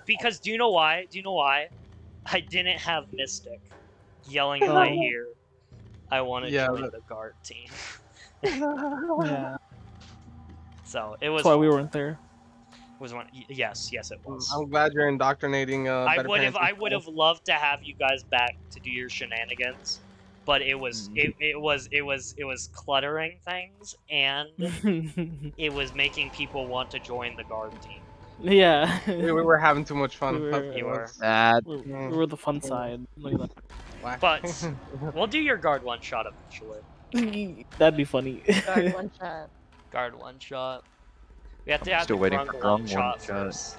because do you know why? Do you know why? I didn't have Mystic yelling in my ear. I want to Yeah, join but- the guard team. Yeah. So it was. That's why we weren't there. Was one. Yes, it was. I'm glad you're indoctrinating. I better would have. parents I would have loved to have you guys back to do your shenanigans, but it was. It was cluttering things, and it was making people want to join the guard team. Yeah. We were having too much fun. We were- You were. We were the fun side. Look at Whack. But we'll do your guard one shot eventually. that. That'd be funny. Guard one shot. Guard one shot. We have to I'm have still the waiting Grung for one Grung shot one shot. first.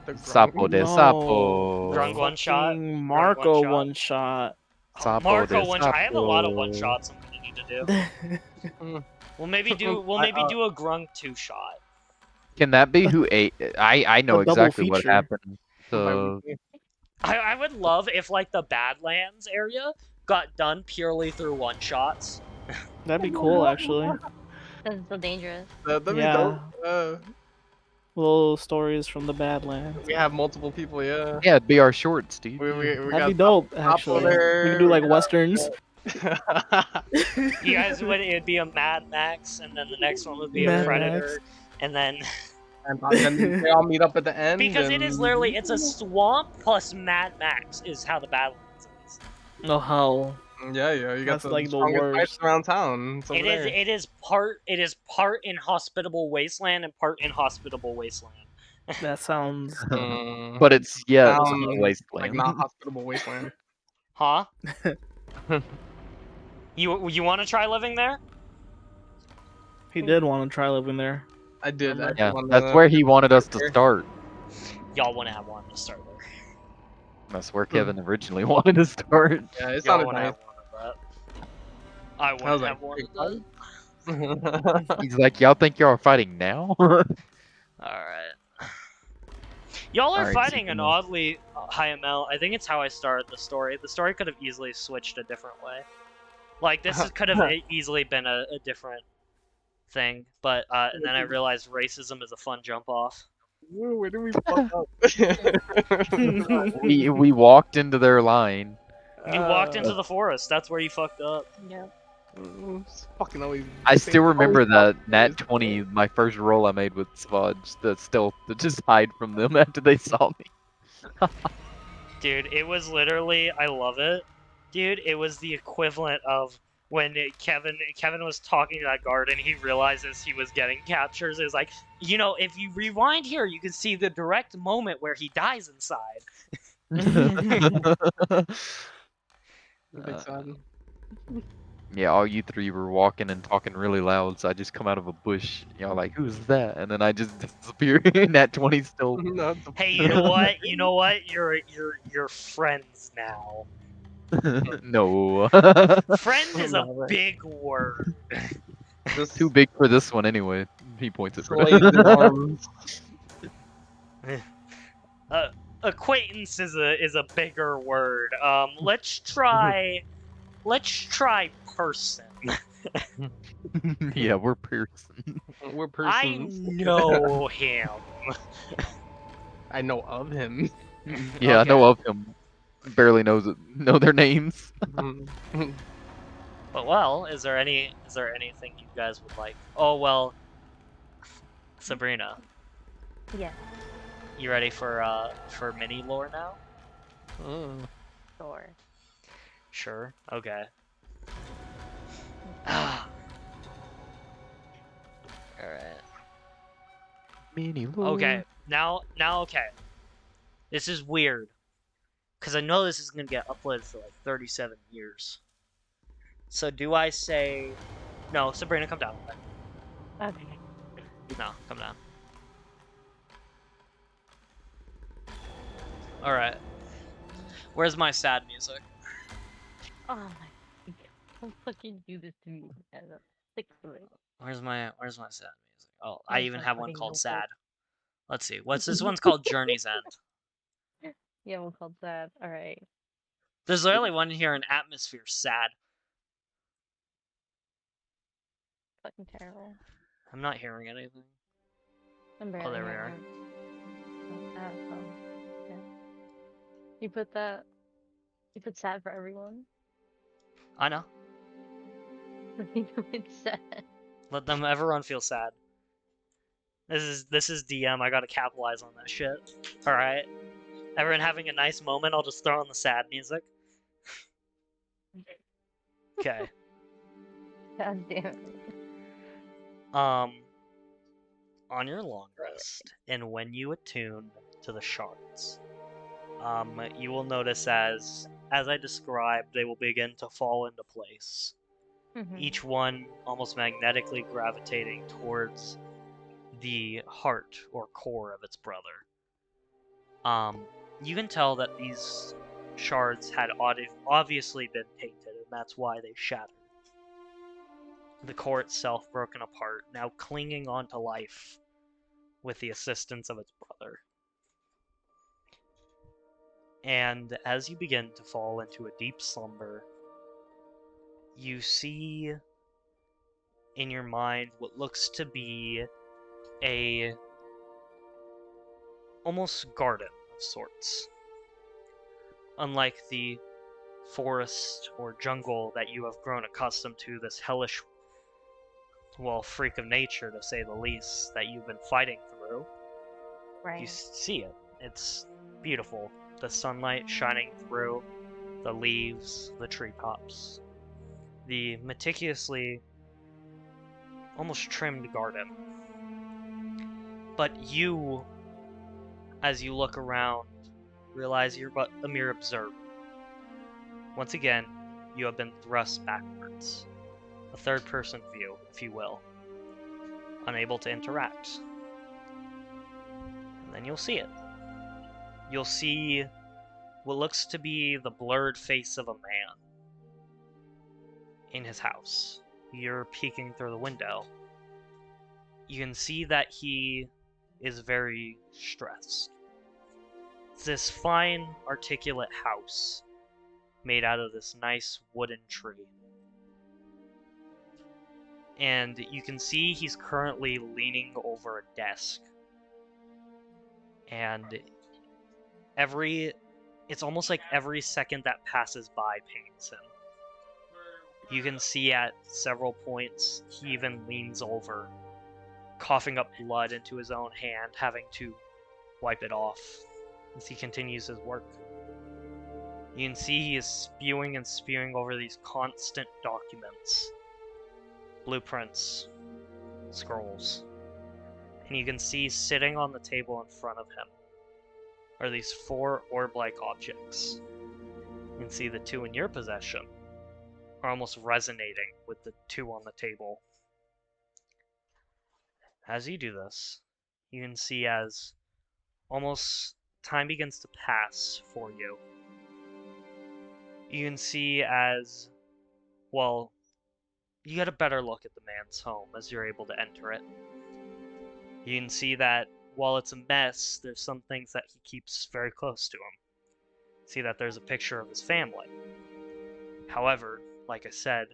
The Sapo de No. sapo. Grung one shot. Fucking Grung Marco one one shot. Oh, Sapo Marco de one shot. I have a lot of one sapo. shots I'm gonna need to do. We'll maybe do a Grung 2 shot. Can that be who ate? I know A double exactly what feature. happened. So I would love if like the Badlands area got done purely through one shots. That'd be cool, actually. That's so dangerous. That'd be Yeah. dope. Little stories from the Badlands. We have multiple people, yeah. yeah, it'd be our shorts, dude. We That'd got be dope, Sapo actually. We there, could do like we westerns. You guys would it'd be a Mad Max, and then the next one would be a Mad Predator, and then and then they all meet up at the end. because it is literally it's a swamp plus Mad Max is how the Badlands is. Oh hell. Yeah, you got That's the like the strongest fights worst. around town. It's over It is there. it is part inhospitable wasteland and part inhospitable wasteland. That sounds But it's it's not Sounds like wasteland. not hospitable wasteland. Huh? You want to try living there? he did want to try living there. I did. I Yeah, wanna- that's where he wanted us to start. Y'all wouldn't have wanted to start there. That's where Kevin originally wanted to start. Yeah, it Y'all sounded wouldn't nice. have wanted that. I was wouldn't like, have wanted "Big that. He's like, y'all think y'all are fighting now? Alright. Y'all are Alright, fighting an Superman. oddly high ML. I think it's how I started the story. The story could have easily switched a different way. Like, could have easily been a different thing. But, and then I realized racism is a fun jump off. Where did we fuck up? we walked into their line. You walked into the forest. That's where you fucked up. Yep. It's fucking always. I still remember always that fucking Nat always 20, my first roll I made with Svodge, the stealth to just hide from them after they saw me. Dude, it was literally, I love it. Dude, it was the equivalent of when Kevin was talking to that guard and he realizes he was getting captures. It was like, you know, if you rewind here, you can see the direct moment where he dies inside. Big son. Yeah, all you three were walking and talking really loud, so I just come out of a bush. Y'all like, who's that? And then I just disappear. Nat 20 still. No, it's a- Hey, you know what? You know what? You're friends now. No. Friend is a No, right. big word. Just Too big for this one anyway. He points at slaves in arms. Acquaintance is a bigger word. Let's try person. Yeah, we're Pearson. We're I persons. know him. I know of him. Yeah, I know of him. Barely know their names. But well, is there anything you guys would like? Oh well, Sabrina, Yeah. you ready for mini lore now? Sure. Sure. Okay. Alright. Mini Okay. Now okay. This is weird. Because I know this is going to get uploaded for like 37 years. So do I say... No, Sabrina, come down. Okay. No, come down. Alright. Where's my sad music? Oh my god. Don't fucking do this to me. I'm sick of it. Where's my sad music? Oh, I Where's even my have one fucking called notebook? Sad. Let's see. What's this one's called? Journey's End. Yeah, one called that. Alright. There's literally one here in Atmosphere Sad. Fucking terrible. I'm not hearing anything. I'm barely there we hearing are. it. Oh, yeah. You put sad for everyone. I know. It's sad. Let them everyone feel sad. This is DM. I gotta capitalize on that shit. All right. Everyone having a nice moment. I'll just throw on the sad music. Okay. God damn it. On your long rest, and when you attune to the shards, you will notice as I described, they will begin to fall into place. Mhm. Each one almost magnetically gravitating towards the heart or core of its brother. You can tell that these shards had obviously been painted, and that's why they shattered. The core itself broken apart, now clinging on to life with the assistance of its brother. And as you begin to fall into a deep slumber, you see in your mind what looks to be a almost garden of sorts. Unlike the forest or jungle that you have grown accustomed to, this hellish, well, freak of nature to say the least, that you've been fighting through, you Right. see it. It's beautiful. The sunlight shining through the leaves, the treetops, the meticulously almost trimmed garden. But you, as you look around, realize you're but a mere observer. Once again, you have been thrust backwards. A third-person view, if you will. Unable to interact. And then you'll see it. You'll see what looks to be the blurred face of a man in his house. You're peeking through the window. You can see that he is very stressed. It's this fine, articulate house made out of this nice wooden tree. And you can see he's currently leaning over a desk. And it's almost like every second that passes by pains him. You can see at several points he even leans over, coughing up blood into his own hand, having to wipe it off as he continues his work. You can see he is spewing and spewing over these constant documents, blueprints, scrolls. And you can see sitting on the table in front of him are these 4 orb-like objects. You can see the 2 in your possession are almost resonating with the 2 on the table. As you do this, you can see as almost time begins to pass for you. You can see as, well, you get a better look at the man's home as you're able to enter it. You can see that while it's a mess, there's some things that he keeps very close to him. See that there's a picture of his family. However, like I said,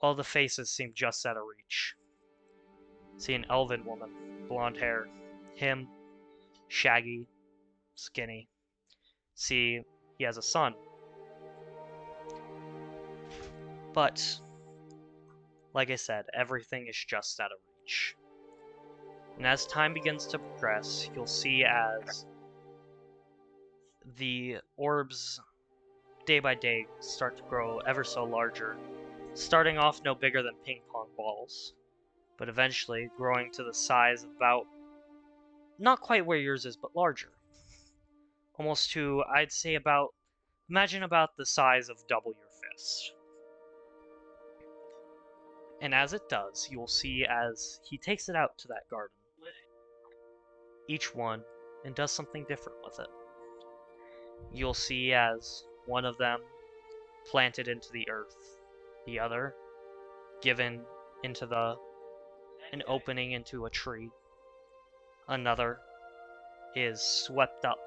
all the faces seem just out of reach. See an elven woman, blonde hair. Him, shaggy, skinny. See, he has a son. But, like I said, everything is just out of reach. And as time begins to progress, you'll see as the orbs, day by day, start to grow ever so larger, starting off no bigger than ping pong balls, but eventually growing to the size of about, not quite where yours is, but larger. Almost to, I'd say about, imagine about the size of double your fist. And as it does, you'll see as he takes it out to that garden, each one, and does something different with it. You'll see as one of them planted into the earth, the other given into an opening into a tree, another is swept up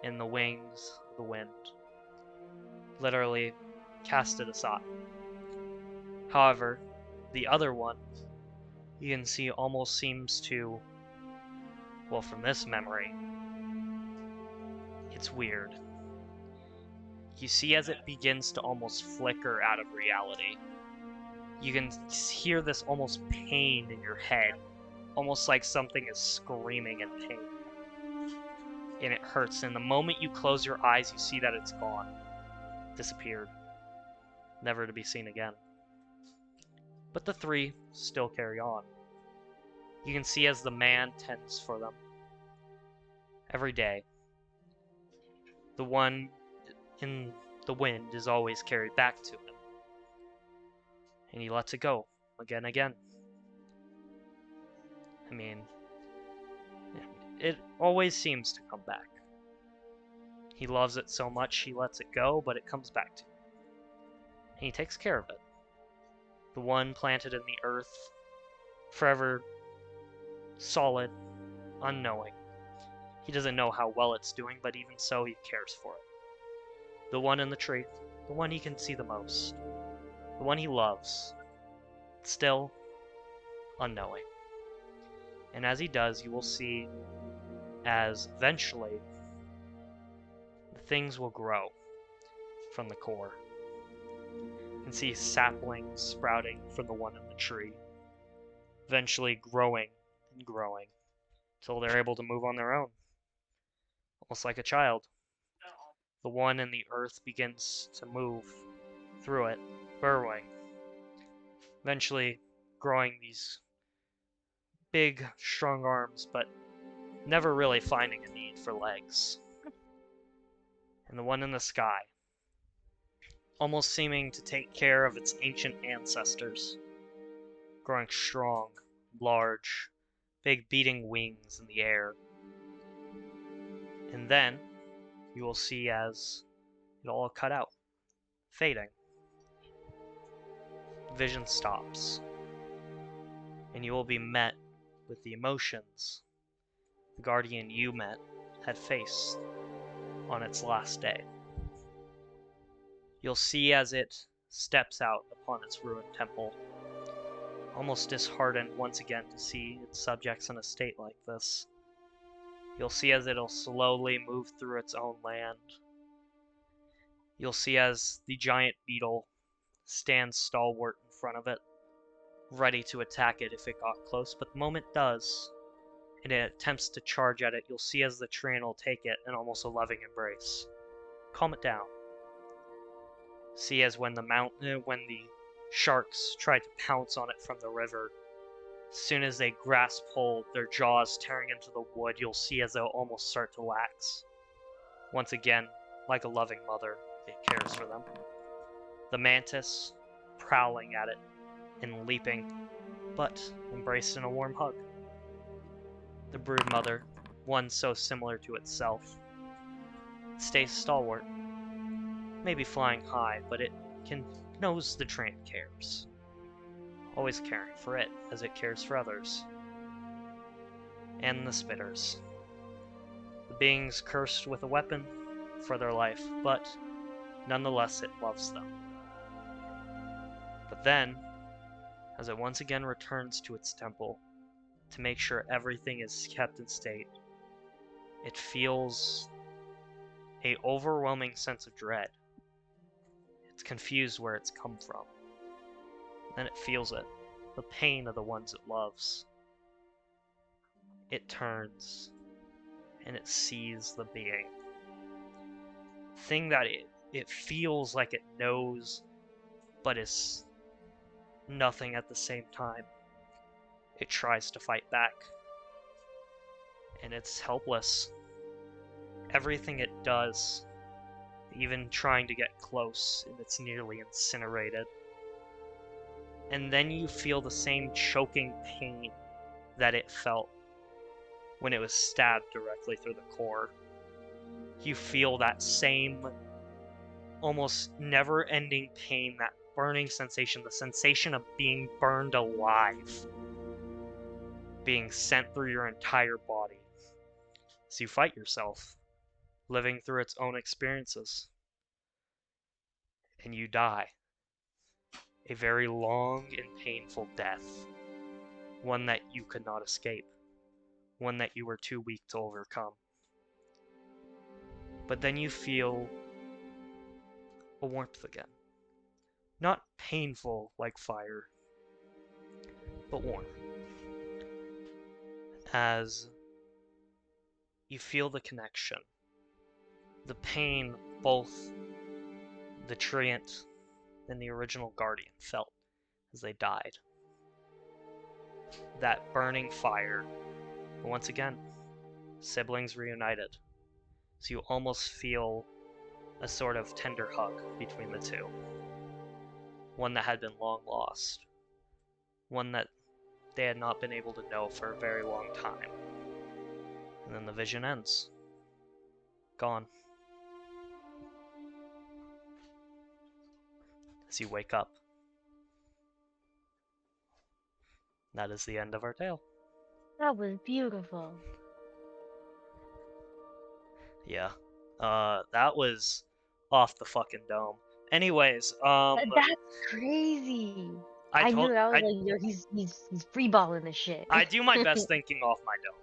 in the wings of the wind, literally casted aside. However, the other one, you can see almost seems to, well, from this memory, it's weird. You see as it begins to almost flicker out of reality. You can hear this almost pain in your head, almost like something is screaming in pain. And it hurts, and the moment you close your eyes, you see that it's gone. Disappeared. Never to be seen again. But the 3 still carry on. You can see as the man tends for them. Every day. The one in the wind is always carried back to him. And he lets it go again and again. I mean, it always seems to come back. He loves it so much he lets it go, but it comes back to him. And he takes care of it. The one planted in the earth, forever solid, unknowing. He doesn't know how well it's doing, but even so, he cares for it. The one in the tree, the one he can see the most, the one he loves, still unknowing. And as he does, you will see as eventually the things will grow from the core. You can see saplings sprouting from the one in the tree, eventually growing and growing until they're able to move on their own, almost like a child. The one in the earth begins to move through it, burrowing, eventually growing these big, strong arms, but never really finding a need for legs. And the one in the sky, almost seeming to take care of its ancient ancestors, growing strong, large, big beating wings in the air. And then you will see as it all cut out, fading. Vision stops, and you will be met with the emotions the guardian you met had faced on its last day. You'll see as it steps out upon its ruined temple, almost disheartened once again to see its subjects in a state like this. You'll see as it'll slowly move through its own land. You'll see as the giant beetle stands stalwart in front of it, ready to attack it if it got close, but the moment it does, and it attempts to charge at it, you'll see as the train will take it in almost a loving embrace. Calm it down. See as when the sharks try to pounce on it from the river, as soon as they grasp hold, their jaws tearing into the wood, you'll see as they'll almost start to lax. Once again, like a loving mother, it cares for them. The mantis, prowling at it and leaping, but embraced in a warm hug. The brood mother, one so similar to itself, stays stalwart, maybe flying high, but it knows the train cares. Always caring for it as it cares for others. And the spitters. The beings cursed with a weapon for their life, but nonetheless it loves them. But then, as it once again returns to its temple to make sure everything is kept in state, it feels an overwhelming sense of dread. It's confused where it's come from. Then it feels it, the pain of the ones it loves. It turns, and it sees the being. Thing that it feels like it knows, but is nothing at the same time. It tries to fight back, and it's helpless. Everything it does, even trying to get close, and it's nearly incinerated. And then you feel the same choking pain that it felt when it was stabbed directly through the core. You feel that same almost never-ending pain, that burning sensation, the sensation of being burned alive, being sent through your entire body. So you fight yourself, living through its own experiences. And you die. A very long and painful death. One that you could not escape. One that you were too weak to overcome. But then you feel a warmth again. Not painful like fire, but warm. As you feel the connection, the pain both the Treant and the original Guardian felt as they died. That burning fire, but once again, siblings reunited. So you almost feel a sort of tender hug between the two. One that had been long lost. One that they had not been able to know for a very long time. And then the vision ends. Gone. As you wake up. That is the end of our tale. That was beautiful. Yeah. That was off the fucking dome. Anyways, That's crazy. I told knew I was like, yo, he's free balling this shit. I do my best thinking off my dome.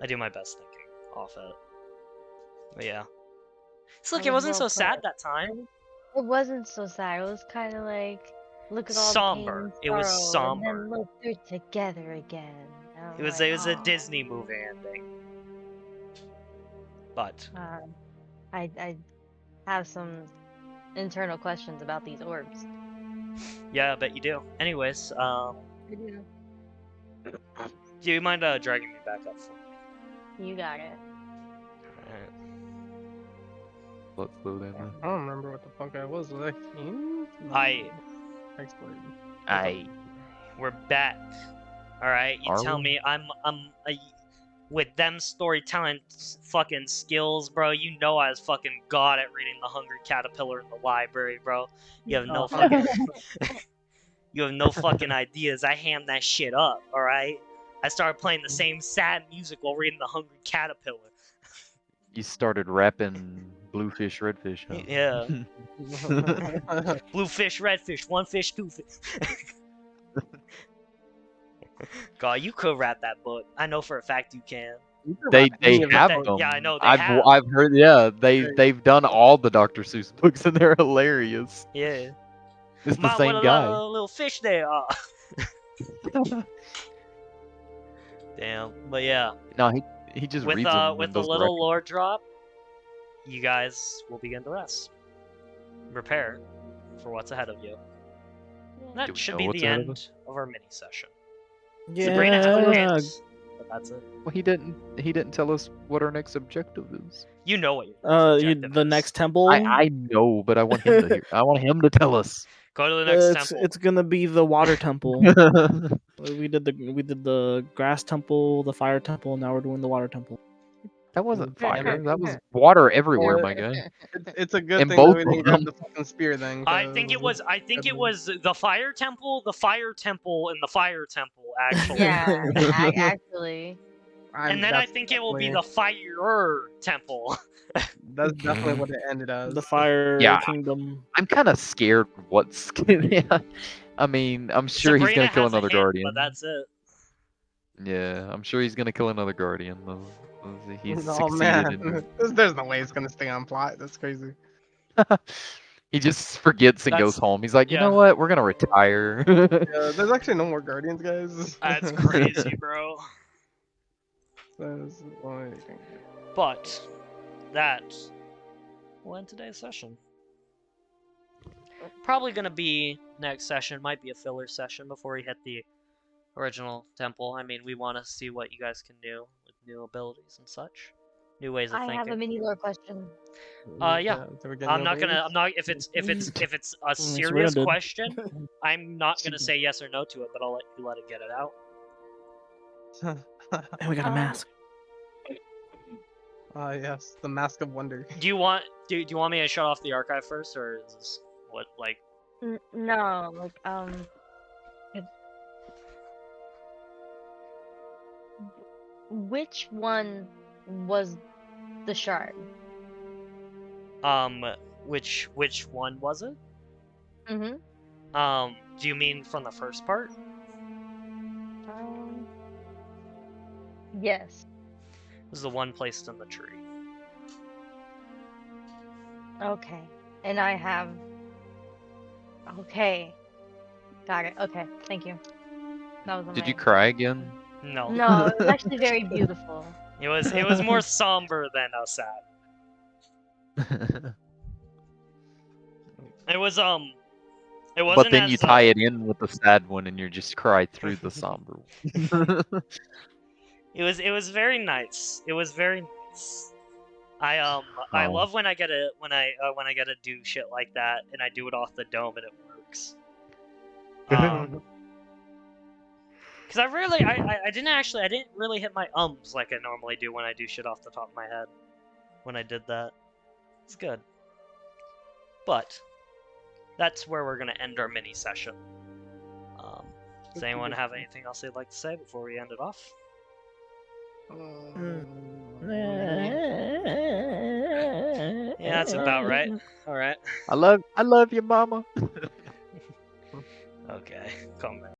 I do my best thinking off it. But yeah. So look, That it was wasn't well so sad put. that time. It wasn't so sad. It was kind of like, look at all Somber. the pain and It was sorrow, and somber. then look, they're together again. And I'm It was like, a "Aw." Disney movie ending. But I have some internal questions about these orbs. yeah, I bet you do. Anyways, do you mind dragging me back up for me? You got it. Alright. Let's slow down. I don't remember what the fuck I was. Was I Fiend? I- Explain. Aye. We're back. Alright, you Are tell we? me with them storytelling fucking skills, bro, you know I was fucking god at reading The Hungry Caterpillar in the library, bro. You have no fucking you have no fucking ideas. I hammed that shit up, alright? I started playing the same sad music while reading The Hungry Caterpillar. You started rapping Bluefish, Redfish, huh? Yeah. Blue fish, red fish, one fish, two fish. God, you could rap that book. I know for a fact you can. They Any of have that- them. yeah, I know, they I've have. I've heard. Yeah, they've done all the Dr. Seuss books and they're hilarious. Yeah. It's the Ma, same what a guy. little fish there. Damn. But yeah, No, he just with reads them and with the does the little record. lore drop, you guys will begin to rest. Prepare for what's ahead of you. Do That we should know be what's the ahead of end us? of our mini session. Yeah. Sabrina has a hint, but that's it. Well, he didn't tell us what our next objective is. You know what your next objective The is. next temple. I know, but I want him to hear. I want him to tell us. Go to the next it's temple. it's gonna be the water temple. We did the grass temple, the fire temple, now we're doing the water temple. That wasn't Damn fire. it. That was water everywhere, my guy. It's a good And thing that both we of didn't grab them. the fucking spear then. I think it was the fire temple, and the fire temple actually. Yeah, actually. And then I think it will be the fire temple. That's definitely what it ended as. The fire Yeah. kingdom. I'm kind of scared. What's? Yeah. I mean, I'm sure he's Sabrina gonna kill has a another hint, guardian. but that's it. Yeah, I'm sure he's gonna kill another guardian. He's Oh succeeded. man, there's no way it's gonna stay on plot. That's crazy. He just forgets and goes That's- home. He's like, you yeah. know what? We're gonna retire. Yeah, there's actually no more guardians, guys. That's crazy, bro. That's why you can- But that will end today's session. Probably gonna be next session. Might be a filler session before we hit the original temple. I mean, we want to see what you guys can do with new abilities and such, new ways of I have a thinking. mini lore question. Yeah. so we're getting I'm not gonna. overused? I'm not. If it's a Sabrina serious did. question, I'm not gonna say yes or no to it. But I'll let you let it get it out. And we got a Um, mask. Ah, yes, the Mask of Wonder. Do you want? Do you want me to shut off the archive first, or is this what like? No, like which one was the shard? Which one was it? Mm-hmm. Do you mean from the first part? Yes. This is the one placed in the tree. Okay. And I have. Okay. Got it. Okay. Thank you. That was Did you amazing. cry again? No. No, it was actually very beautiful. It was more somber than sad. It was It wasn't. But then you as, tie it in with the sad one, and you just cry through the somber. It was very nice. It was very nice. I Oh. love when I get to do shit like that and I do it off the dome and it works. Because I didn't really hit my ums like I normally do when I do shit off the top of my head. When I did that. It's good. But, that's where we're going to end our mini session. Does anyone have anything else they'd like to say before we end it off? Yeah, that's about right. Alright. I love you, mama. Okay, calm down.